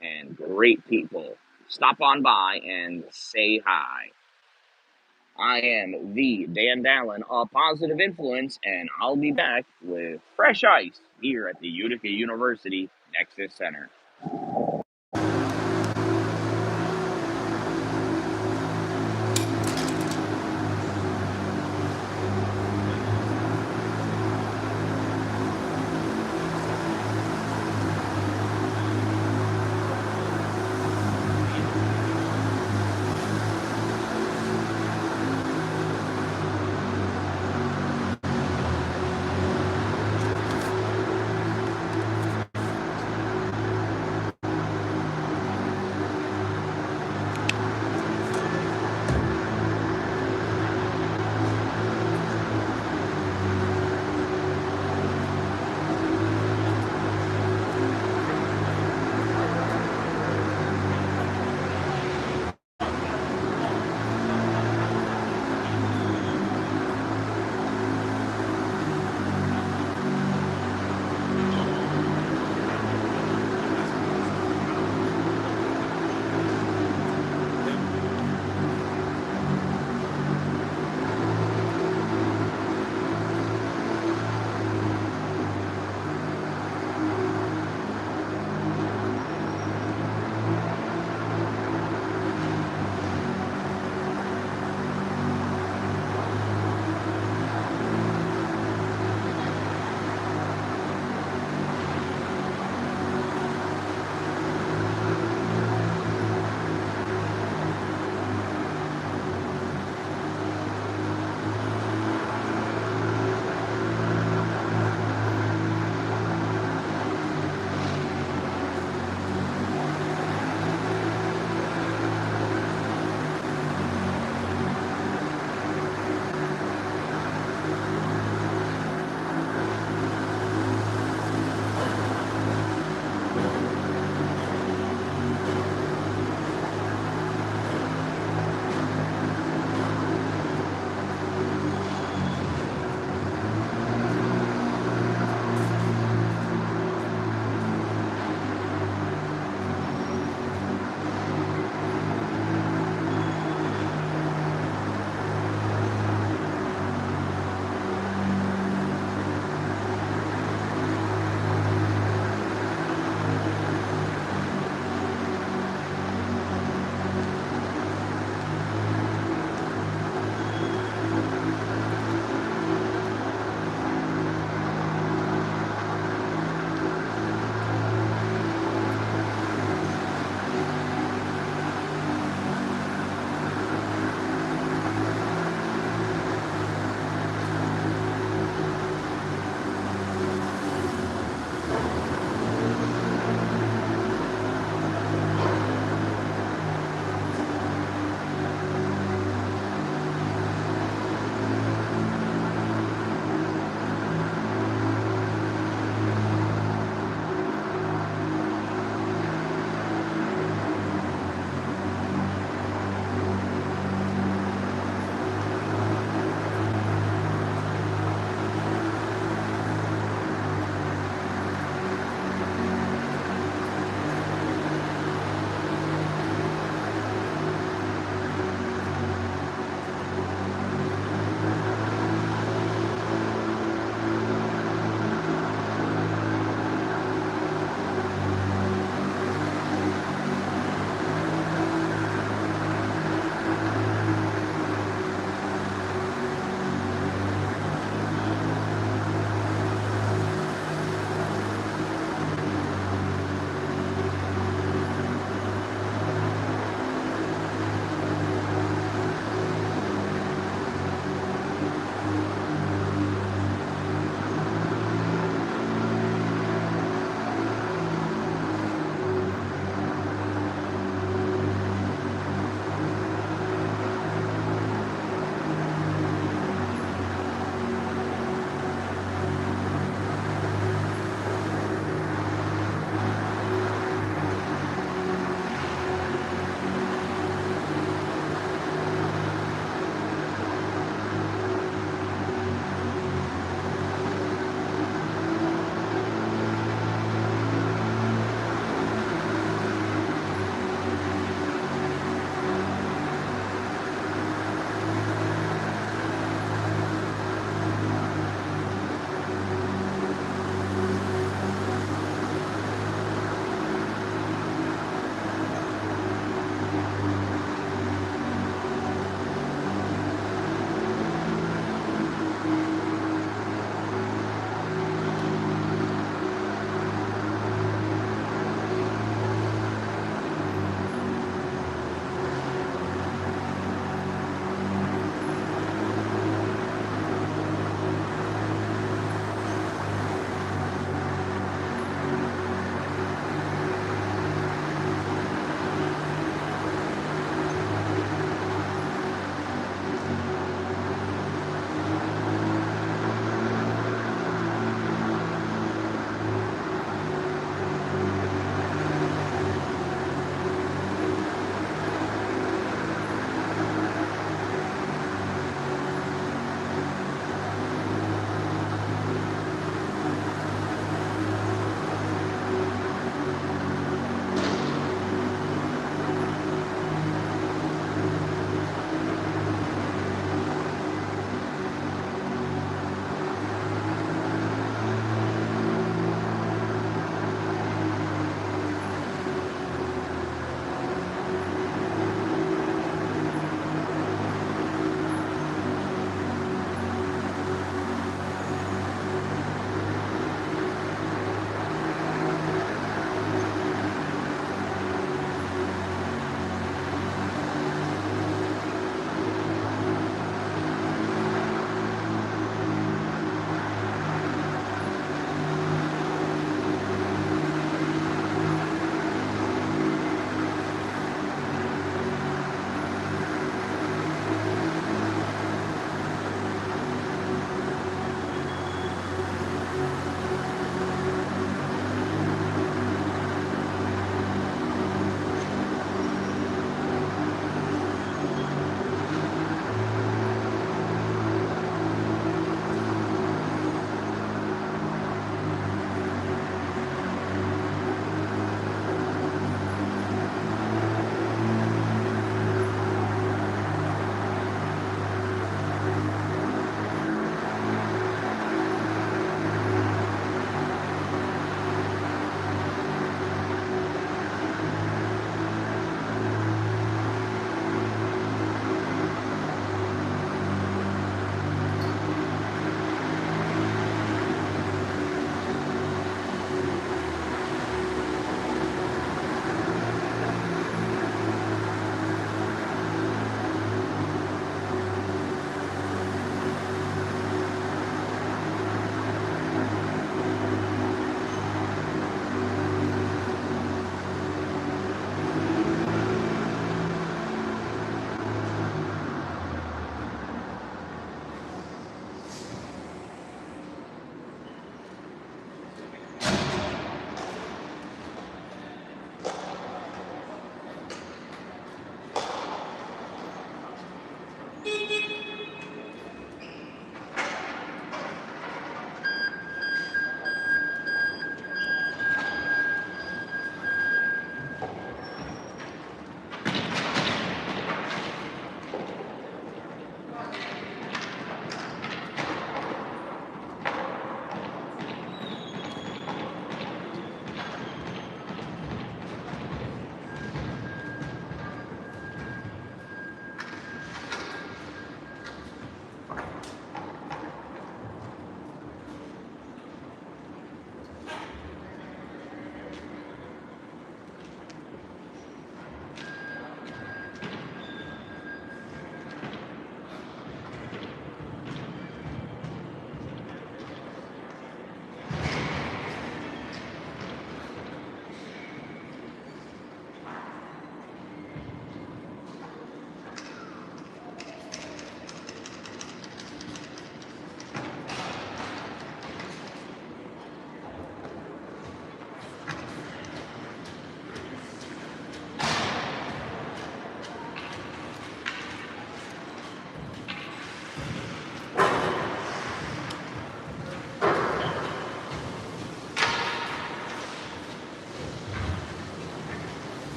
and great people. Stop on by and say hi. I am the Dan-Dalin, a positive influence, and I'll be back with fresh ice here at the Utica University Nexus Center.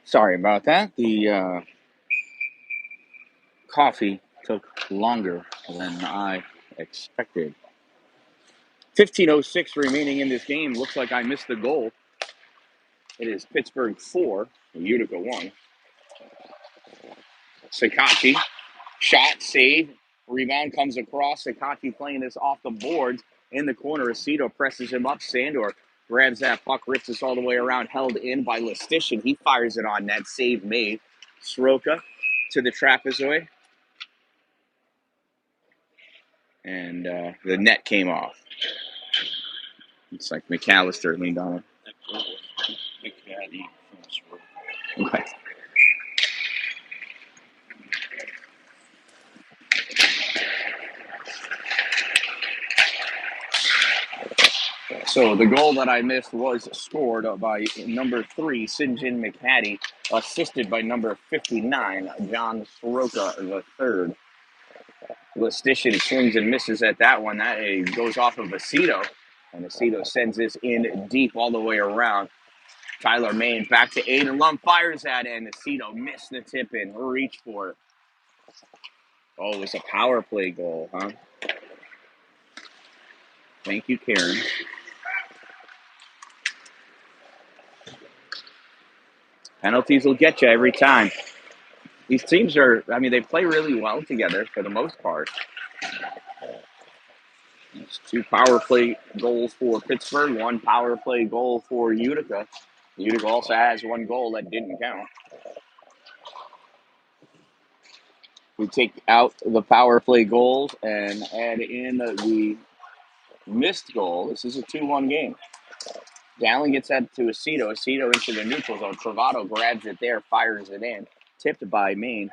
Sorry about that. The coffee took longer than I expected. 15:06 remaining in this game. Looks like I missed the goal. It is Pittsburgh 4, Utica 1. Sakachi, shot, save, rebound comes across. Sakachi playing this off the boards in the corner. Aceto presses him up. Sandor grabs that puck, rips this all the way around, held in by Lestitian. He fires it on net, save made. Soroka to the trapezoid. And the net came off. It's like McAllister leaned on it. Okay. So the goal that I missed was scored by number 3, Sinjin McHattie, assisted by number 59, John Soroka III. Lestitian swings and misses at that one. That goes off of Aceto, and Aceto sends this in deep all the way around. Tyler Main back to Aiden Lum, fires at it, and Aceto missed the tip in, reach for it. Oh, it was a power play goal, huh? Thank you, Karen. Penalties will get you every time. These teams they play really well together for the most part. It's 2 power play goals for Pittsburgh, 1 power play goal for Utica. Utica also has 1 goal that didn't count. We take out the power play goals and add in the missed goal. This is a 2-1 game. Dan-Dalin gets that to Aceto. Aceto into the neutral zone. Travato grabs it there, fires it in. Tipped by Maine.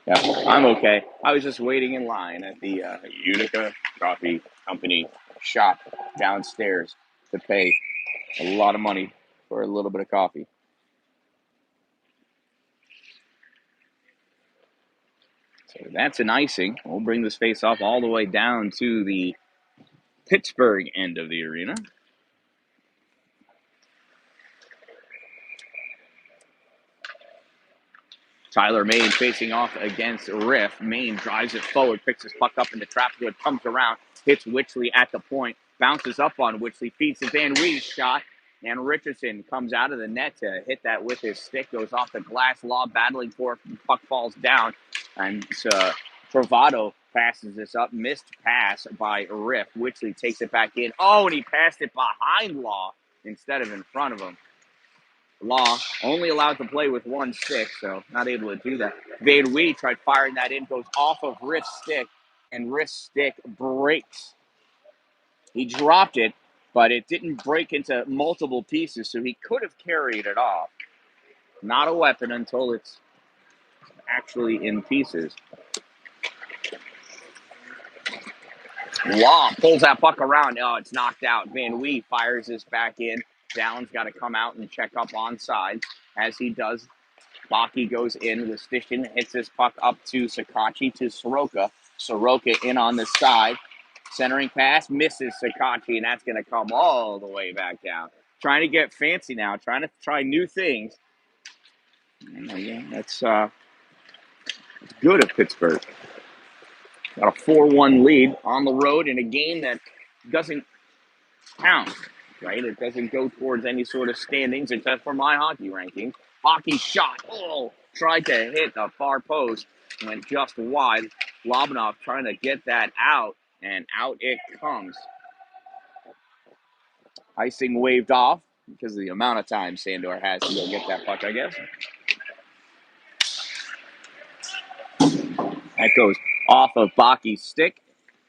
Yeah, I'm okay. I was just waiting in line at the Utica Coffee Company shop downstairs to pay a lot of money for a little bit of coffee. So that's an icing. We'll bring this face off all the way down to the Pittsburgh end of the arena. Tyler Main facing off against Riff. Main drives it forward, picks his puck up in the trap, comes around, hits Witchley at the point, bounces up on Witchley, feeds to Van Wee's shot, and Richardson comes out of the net to hit that with his stick, goes off the glass, Law battling for it, puck falls down, and Travato passes this up, missed pass by Riff. Witchley takes it back in. Oh, and he passed it behind Law instead of in front of him. Law only allowed to play with 1 stick, so not able to do that. Van Wee tried firing that in, goes off of Riff's stick, and Riff's stick breaks. He dropped it, but it didn't break into multiple pieces, so he could have carried it off. Not a weapon until it's actually in pieces. Law pulls that puck around. Oh, it's knocked out. Van Wee fires this back in. Dallin's got to come out and check up onside. As he does, Baki goes in. Lestitian hits this puck up to Sakachi to Soroka. Soroka in on the side. Centering pass, misses Sakachi, and that's going to come all the way back down. Trying to get fancy now, trying to try new things. That's good at Pittsburgh. Got a 4-1 lead on the road in a game that doesn't count, right? It doesn't go towards any sort of standings except for my hockey rankings. Hockey shot. Oh, tried to hit the far post. Went just wide. Lobanov trying to get that out, and out it comes. Icing waved off because of the amount of time Sandor has to go get that puck, I guess. That goes off of Baki's stick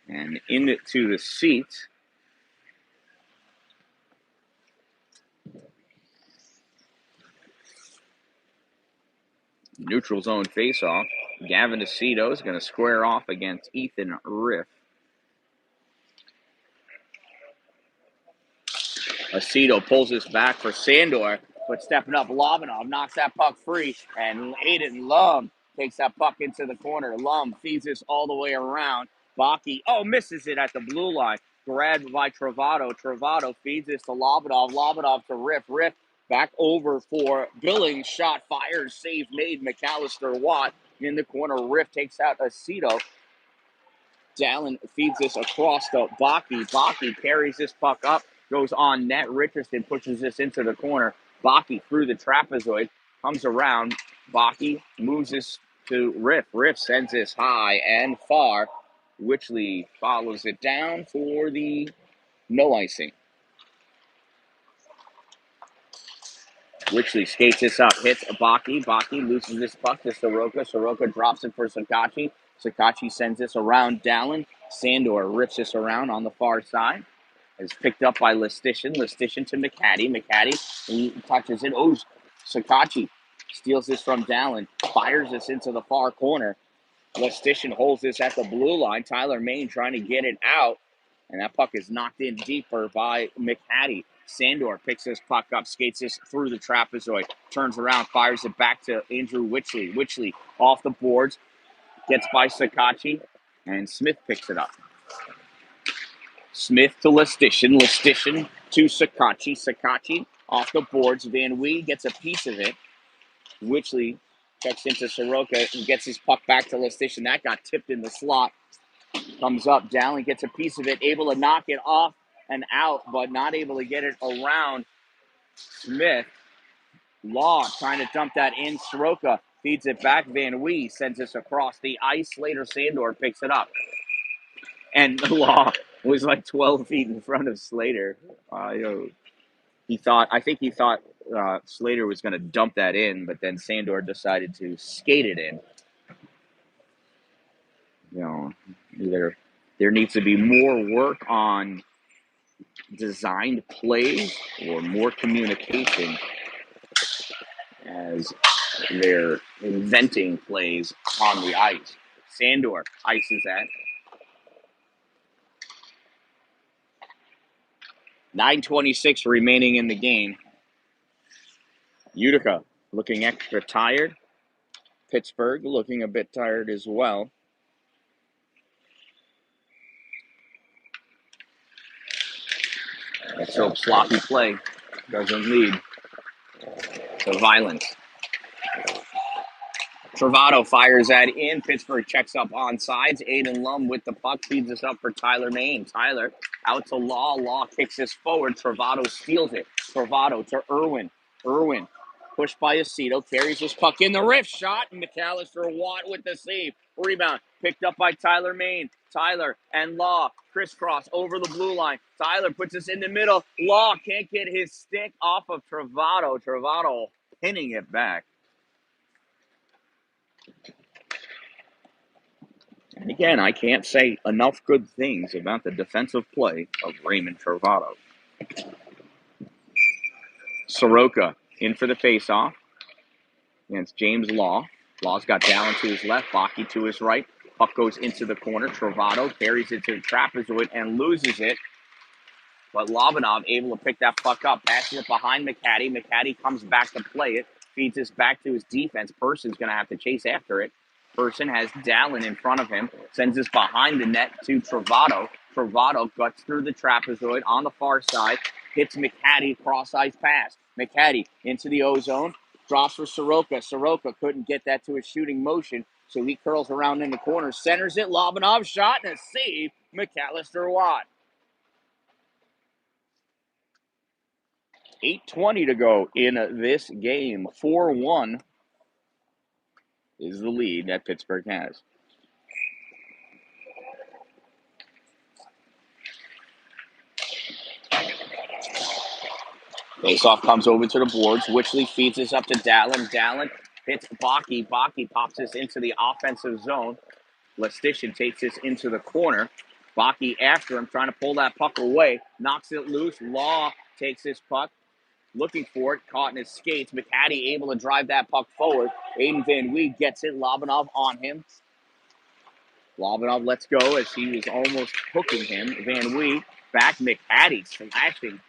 and into the seats. Neutral zone faceoff. Gavin Aceto is going to square off against Ethan Riff. Aceto pulls this back for Sandor, but stepping up, Lobanov knocks that puck free, and Aiden Lum takes that puck into the corner. Lum feeds this all the way around. Baki, misses it at the blue line. Grabbed by Travato. Travato feeds this to Lobanov. Lobanov to Riff. Riff Back over for Billings. Shot fired. Save made. McAllister Watt in the corner. Riff takes out Aceto. Dalin feeds this across to Baki. Baki carries this puck up. Goes on net. Richardson pushes this into the corner. Baki through the trapezoid. Comes around. Baki moves this to Riff. Riff sends this high and far. Witchley follows it down for the no icing. Witchley skates this up, hits Baki. Baki loses this puck to Soroka. Soroka drops it for Sakachi. Sakachi sends this around Dalin. Sandor rips this around on the far side. Is picked up by Lestitian. Lestitian to McCaddy. McCaddy he touches it. Oh, Sakachi steals this from Dalin. Fires this into the far corner. Lestitian holds this at the blue line. Tyler Main trying to get it out. And that puck is knocked in deeper by McCaddy. Sandor picks this puck up, skates this through the trapezoid, turns around, fires it back to Andrew Witchley. Witchley off the boards, gets by Sakachi, and Smith picks it up. Smith to Lestitian. Lestitian to Sakachi. Sakachi off the boards. Van Wee gets a piece of it. Witchley checks into Soroka and gets his puck back to Lestitian. That got tipped in the slot. Comes up, Dalin gets a piece of it, able to knock it off and out, but not able to get it around Smith. Law trying to dump that in. Soroka feeds it back. Van Wee sends this across the ice. Slater Sandor picks it up. And Law was like 12 feet in front of Slater. I think he thought Slater was going to dump that in, but then Sandor decided to skate it in. There needs to be more work on designed plays or more communication as they're inventing plays on the ice. Sandor ices that. 9:26 remaining in the game. Utica looking extra tired. Pittsburgh looking a bit tired as well. So sloppy play doesn't lead to violence. Travato fires that in. Pittsburgh checks up on sides. Aiden Lum with the puck feeds this up for Tyler Main. Tyler out to Law. Law kicks this forward. Travato steals it. Travato to Irwin. Irwin pushed by Aceto. Carries this puck in the Riff. Shot. And McAllister Watt with the save. Rebound picked up by Tyler Main. Tyler and Law crisscross over the blue line. Tyler puts this in the middle. Law can't get his stick off of Travato. Travato pinning it back. And again, I can't say enough good things about the defensive play of Raymond Travato. Soroka in for the faceoff against James Law. Law's got Dalin to his left, Baki to his right. Puck goes into the corner. Travato carries it to the trapezoid and loses it. But Lobanov able to pick that puck up, passes it behind McCaddy. McCaddy comes back to play it, feeds this back to his defense. Person's going to have to chase after it. Person has Dalin in front of him, sends this behind the net to Travato. Travato guts through the trapezoid on the far side, hits McCaddy, cross-ice pass. McCaddy into the O-zone, drops for Soroka. Soroka couldn't get that to a shooting motion, so he curls around in the corner, centers it, Lobanov shot, and a save, McAllister Watt. 8:20 to go in this game. 4-1 is the lead that Pittsburgh has. Faceoff comes over to the boards. Witchley feeds this up to Dalin. Dalin hits Baki. Baki pops this into the offensive zone. Lestitian takes this into the corner. Baki after him, trying to pull that puck away. Knocks it loose. Law takes this puck. Looking for it, caught in his skates. McCaddy able to drive that puck forward. Aiden Van Wee gets it. Lobanov on him. Lobanov lets go as he was almost hooking him. Van Wee back. McCaddy slashing.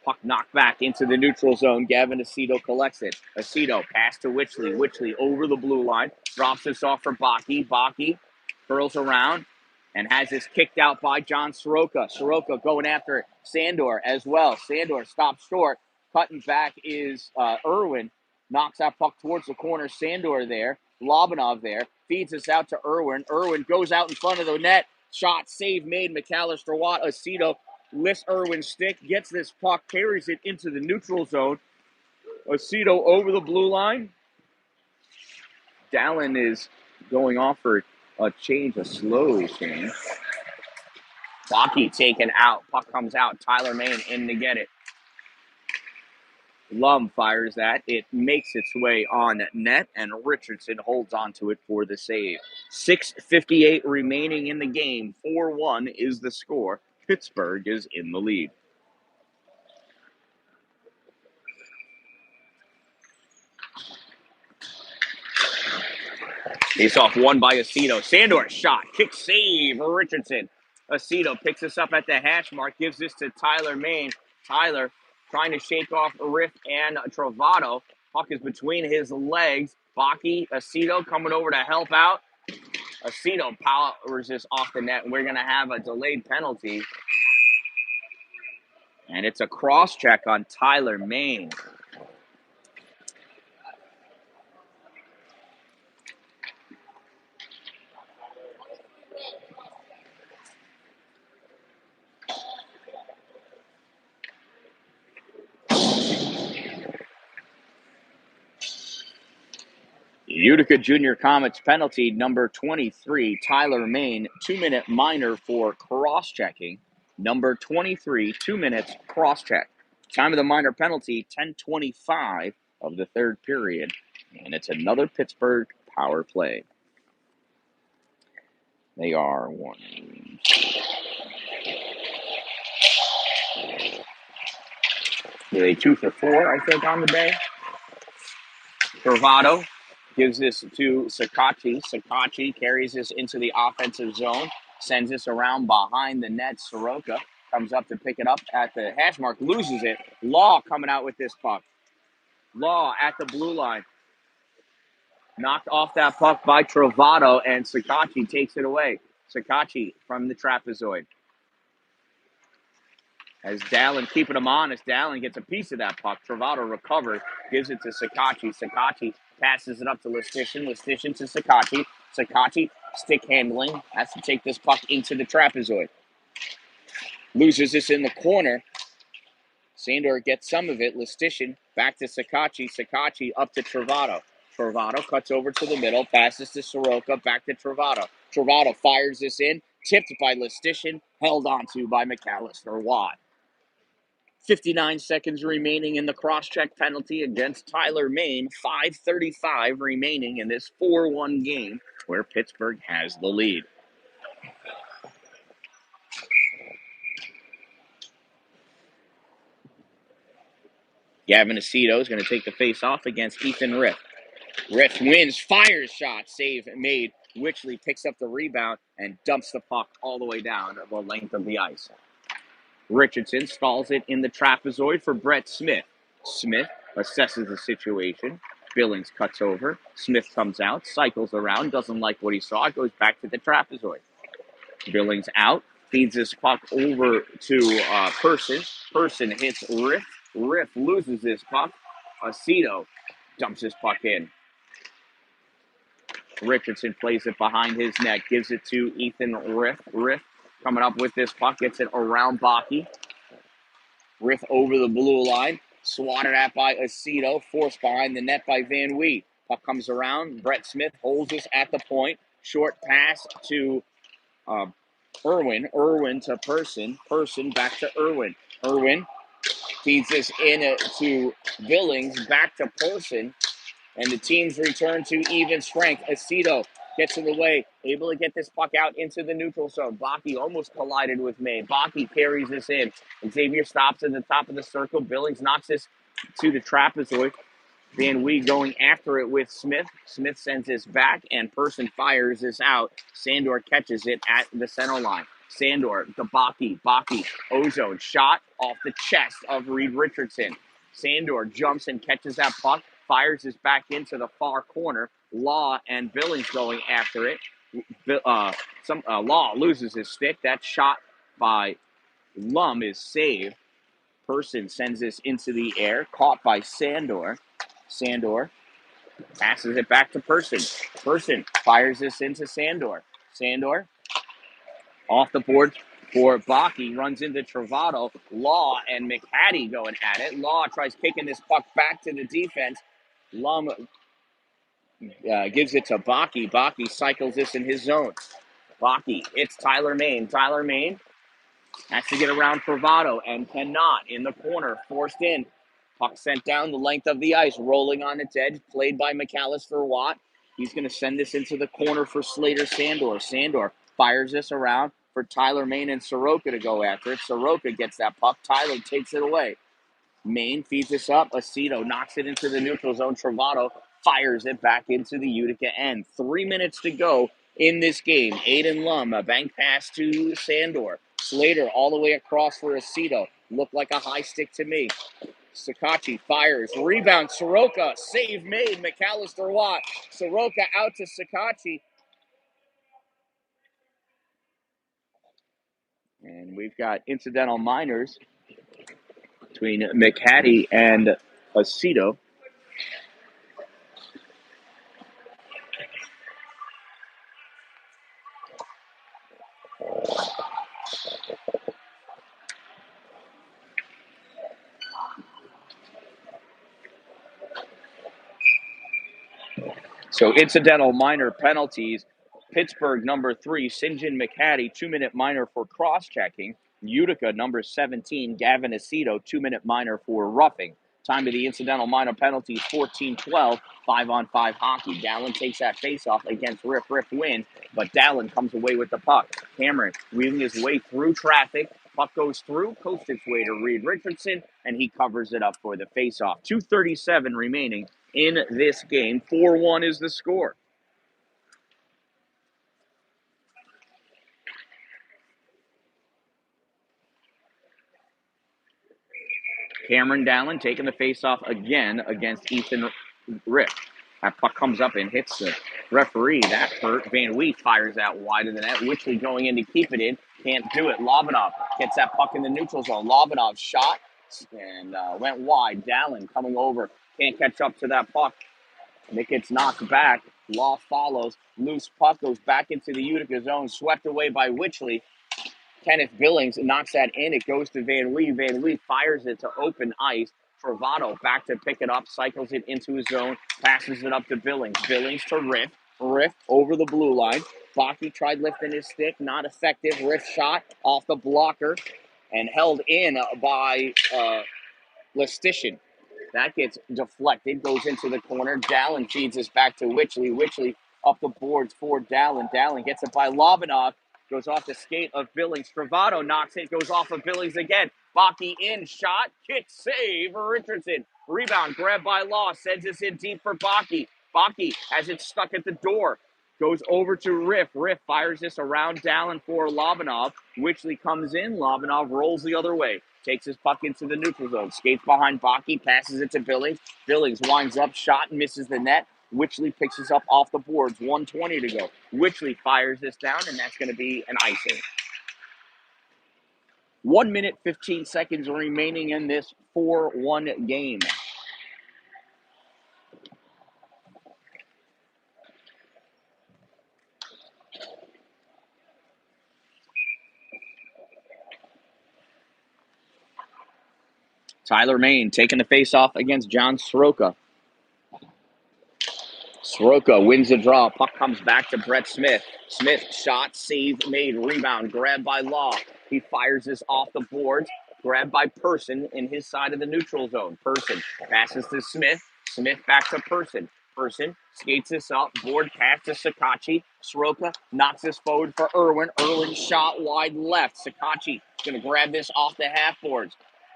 Puck knocked back into the neutral zone. Gavin Aceto collects it. Aceto pass to Witchley. Witchley over the blue line. Drops this off for Baki. Baki curls around and has this kicked out by John Soroka. Soroka going after Sandor as well. Sandor stops short. Cutting back is Irwin. Knocks that puck towards the corner. Sandor there. Lobanov there. Feeds us out to Irwin. Irwin goes out in front of the net. Shot, save made. McAllister Watt. Aceto lifts Irwin's stick. Gets this puck. Carries it into the neutral zone. Aceto over the blue line. Dalin is going off for a change, a slow change. Baki taken out. Puck comes out. Tyler Main in to get it. Lum fires that. It makes its way on net, and Richardson holds onto it for the save. 6:58 remaining in the game. 4-1 is the score. Pittsburgh is in the lead. Face off won by Aceto. Sandor shot. Kick save. Richardson. Aceto picks us up at the hash mark. Gives this to Tyler Main. Tyler trying to shake off Riff and Travato. Puck is between his legs. Baki, Aceto coming over to help out. Aceto powers this off the net. We're going to have a delayed penalty. And it's a cross check on Tyler Main. Utica Junior Comets penalty number 23, Tyler Main, 2-minute minor for cross-checking. Number 23, 2 minutes cross-check. Time of the minor penalty, 10:25 of the third period. And it's another Pittsburgh power play. They are 1. They 2 for 4, I think, on the day. Bravado gives this to Sakachi. Sakachi carries this into the offensive zone, sends this around behind the net. Soroka comes up to pick it up at the hash mark, loses it. Law coming out with this puck. Law at the blue line. Knocked off that puck by Travato, and Sakachi takes it away. Sakachi from the trapezoid. As Dalin keeping him honest, Dalin gets a piece of that puck. Travato recovers, gives it to Sakachi. Sakachi passes it up to Listician. Listician to Sakachi. Sakachi, stick handling, has to take this puck into the trapezoid. Loses this in the corner. Sandor gets some of it. Listician back to Sakachi. Sakachi up to Travato. Travato cuts over to the middle, passes to Soroka, back to Travato. Travato fires this in, tipped by Listician, held onto by McAllister Watt. 59 seconds remaining in the cross-check penalty against Tyler Main. 5:35 remaining in this 4-1 game where Pittsburgh has the lead. Gavin Aceto is going to take the face-off against Ethan Riff. Riff wins, fires shot, save made. Wichley picks up the rebound and dumps the puck all the way down the length of the ice. Richardson stalls it in the trapezoid for Brett Smith. Smith assesses the situation. Billings cuts over. Smith comes out, cycles around, doesn't like what he saw, goes back to the trapezoid. Billings out, feeds this puck over to Person. Person hits Riff. Riff loses this puck. Aceto dumps his puck in. Richardson plays it behind his net, gives it to Ethan Riff. Riff coming up with this puck, gets it around Baki. Riff over the blue line, swatted at by Aceto, forced behind the net by Van Wee. Puck comes around, Brett Smith holds this at the point. Short pass to Irwin. Irwin to Person. Person back to Irwin. Irwin feeds this in to Billings, back to Person. And the teams return to even strength. Aceto gets in the way, able to get this puck out into the neutral zone. Baki almost collided with May. Baki carries this in. Xavier stops at the top of the circle. Billings knocks this to the trapezoid. Van Wee going after it with Smith. Smith sends this back, and Person fires this out. Sandor catches it at the center line. Sandor, the Baki, Ozone, shot off the chest of Reed Richardson. Sandor jumps and catches that puck, fires this back into the far corner. Law and Billings going after it. Law loses his stick. That shot by Lum is saved. Person sends this into the air, caught by Sandor. Sandor passes it back to Person. Person fires this into Sandor. Sandor off the board for Baki, runs into Travato. Law and McHattie going at it. Law tries kicking this puck back to the defense. Lum gives it to Baki. Baki cycles this in his zone. Baki, it's Tyler Main. Tyler Main has to get around Travato and cannot. In the corner, forced in. Puck sent down the length of the ice, rolling on its edge, played by McAllister Watt. He's going to send this into the corner for Slater Sandor. Sandor fires this around for Tyler Main and Soroka to go after it. Soroka gets that puck. Tyler takes it away. Main feeds this up. Aceto knocks it into the neutral zone. Travato fires it back into the Utica end. 3 minutes to go in this game. Aiden Lum, a bank pass to Sandor. Slater all the way across for Aceto. Looked like a high stick to me. Sakachi fires. Rebound. Soroka. Save made. McAllister Watt. Soroka out to Sakachi. And we've got incidental minors between McHattie and Aceto. So incidental minor penalties. Pittsburgh, number 3, St. John McHattie, 2-minute minor for cross-checking. Utica, number 17, Gavin Aceto, 2-minute minor for roughing. Time of the incidental minor penalties, 14-12, 5-on-5 hockey. Dalin takes that face-off against Riff. Riff wins, but Dalin comes away with the puck. Cameron weaving his way through traffic. Puck goes through, coasts its way to Reed Richardson, and he covers it up for the face-off. 2:37 remaining in this game. 4-1 is the score. Cameron Dallin taking the faceoff again against Ethan Rick. That puck comes up and hits the referee. That hurt. Van Wheat fires that wide of the net. Wichley going in to keep it in. Can't do it. Lobanov gets that puck in the neutral zone. Lobanov shot and went wide. Dallin coming over. Can't catch up to that puck. And it gets knocked back. Law follows. Loose puck goes back into the Utica zone. Swept away by Wichley. Kenneth Billings knocks that in. It goes to Van Lee. Van Lee fires it to open ice. Travato back to pick it up, cycles it into his zone, passes it up to Billings. Billings to Riff. Riff over the blue line. Baki tried lifting his stick, not effective. Riff shot off the blocker and held in by Lestitian. That gets deflected, goes into the corner. Dallin feeds this back to Wichley. Wichley up the boards for Dallin. Dallin gets it by Lobanov. Goes off the skate of Billings. Travato knocks it. Goes off of Billings again. Baki in. Shot. Kick. Save. Richardson. Rebound. Grabbed by Law. Sends this in deep for Baki. Baki has it stuck at the door. Goes over to Riff. Riff fires this around Dallin for Lobanov. Wichley comes in. Lobanov rolls the other way. Takes his puck into the neutral zone. Skates behind Baki. Passes it to Billings. Billings winds up. Shot and misses the net. Wichley picks this up off the boards. 1:20 to go. Wichley fires this down, and that's going to be an icing. 1 minute, 15 seconds remaining in this 4-1 game. Tyler Main taking the face-off against John Soroka. Soroka wins the draw. Puck comes back to Brett Smith. Smith shot, save made, rebound, grabbed by Law. He fires this off the boards, grabbed by Person in his side of the neutral zone. Person passes to Smith. Smith back to Person. Person skates this up. Board pass to Sakachi. Soroka knocks this forward for Irwin. Irwin shot wide left. Sakachi going to grab this off the half boards.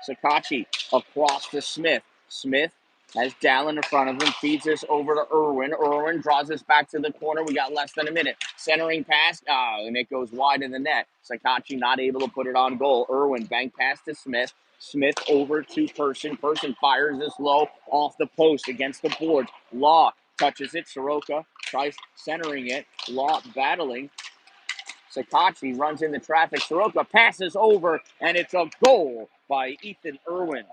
Sakachi across to Smith. Smith has Dallin in front of him, feeds this over to Irwin. Irwin draws this back to the corner. We got less than a minute. Centering pass, and it goes wide in the net. Sakachi not able to put it on goal. Irwin bank pass to Smith. Smith over to Person. Person fires this low off the post against the boards. Law touches it. Soroka tries centering it. Law battling Sakachi runs into traffic. Soroka passes over, and it's a goal by Ethan Irwin.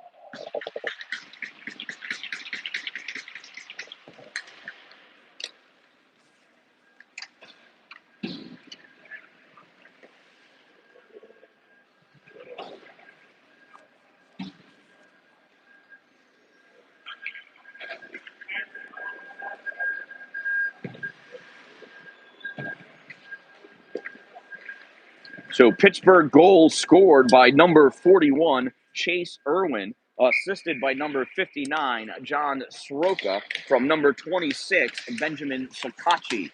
So Pittsburgh goal scored by number 41, Chase Irwin, assisted by number 59, John Soroka, from number 26, Benjamin Sakachi.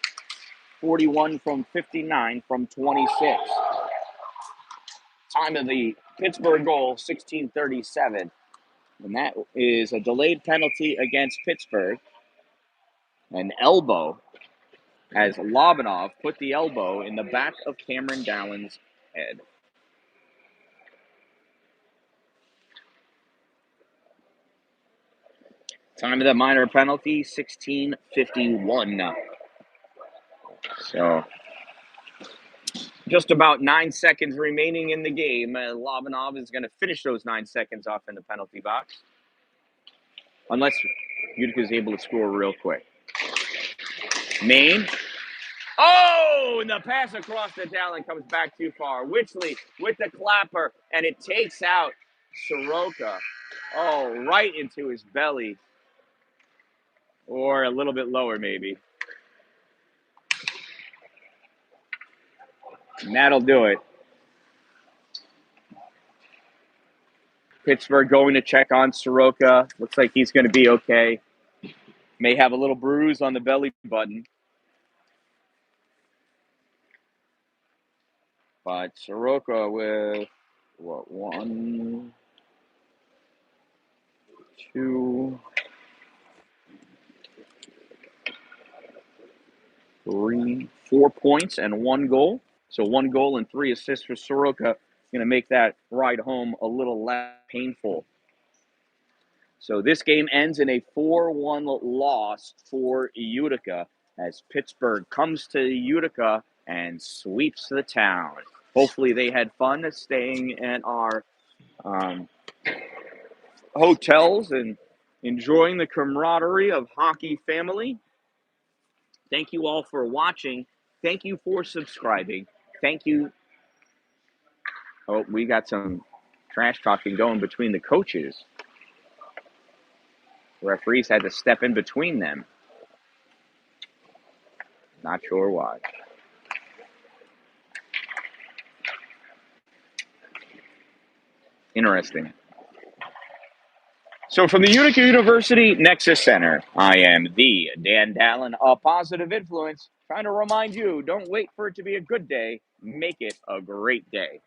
41 from 59 from 26. Time of the Pittsburgh goal, 16:37. And that is a delayed penalty against Pittsburgh. An elbow, as Lobanov put the elbow in the back of Cameron Dallin's head. Time of the minor penalty, 16:51. So, just about 9 seconds remaining in the game. Lobanov is going to finish those 9 seconds off in the penalty box. Unless Utica is able to score real quick. Maine. Oh, and the pass across the Dalin comes back too far. Witchley with the clapper, and it takes out Soroka. Oh, right into his belly. Or a little bit lower, maybe. And that'll do it. Pittsburgh going to check on Soroka. Looks like he's going to be okay. May have a little bruise on the belly button. But Soroka with, 1, 2, 3, 4 points and 1 goal. So 1 goal and 3 assists for Soroka. Going to make that ride home a little less painful. So this game ends in a 4-1 loss for Utica as Pittsburgh comes to Utica and sweeps the town. Hopefully they had fun staying at our hotels and enjoying the camaraderie of hockey family. Thank you all for watching. Thank you for subscribing. Thank you. Oh, we got some trash talking going between the coaches. Referees had to step in between them. Not sure why. Interesting. So from the Utica University Nexus Center, I am the Dan-Dalin, a positive influence, trying to remind you, don't wait for it to be a good day. Make it a great day.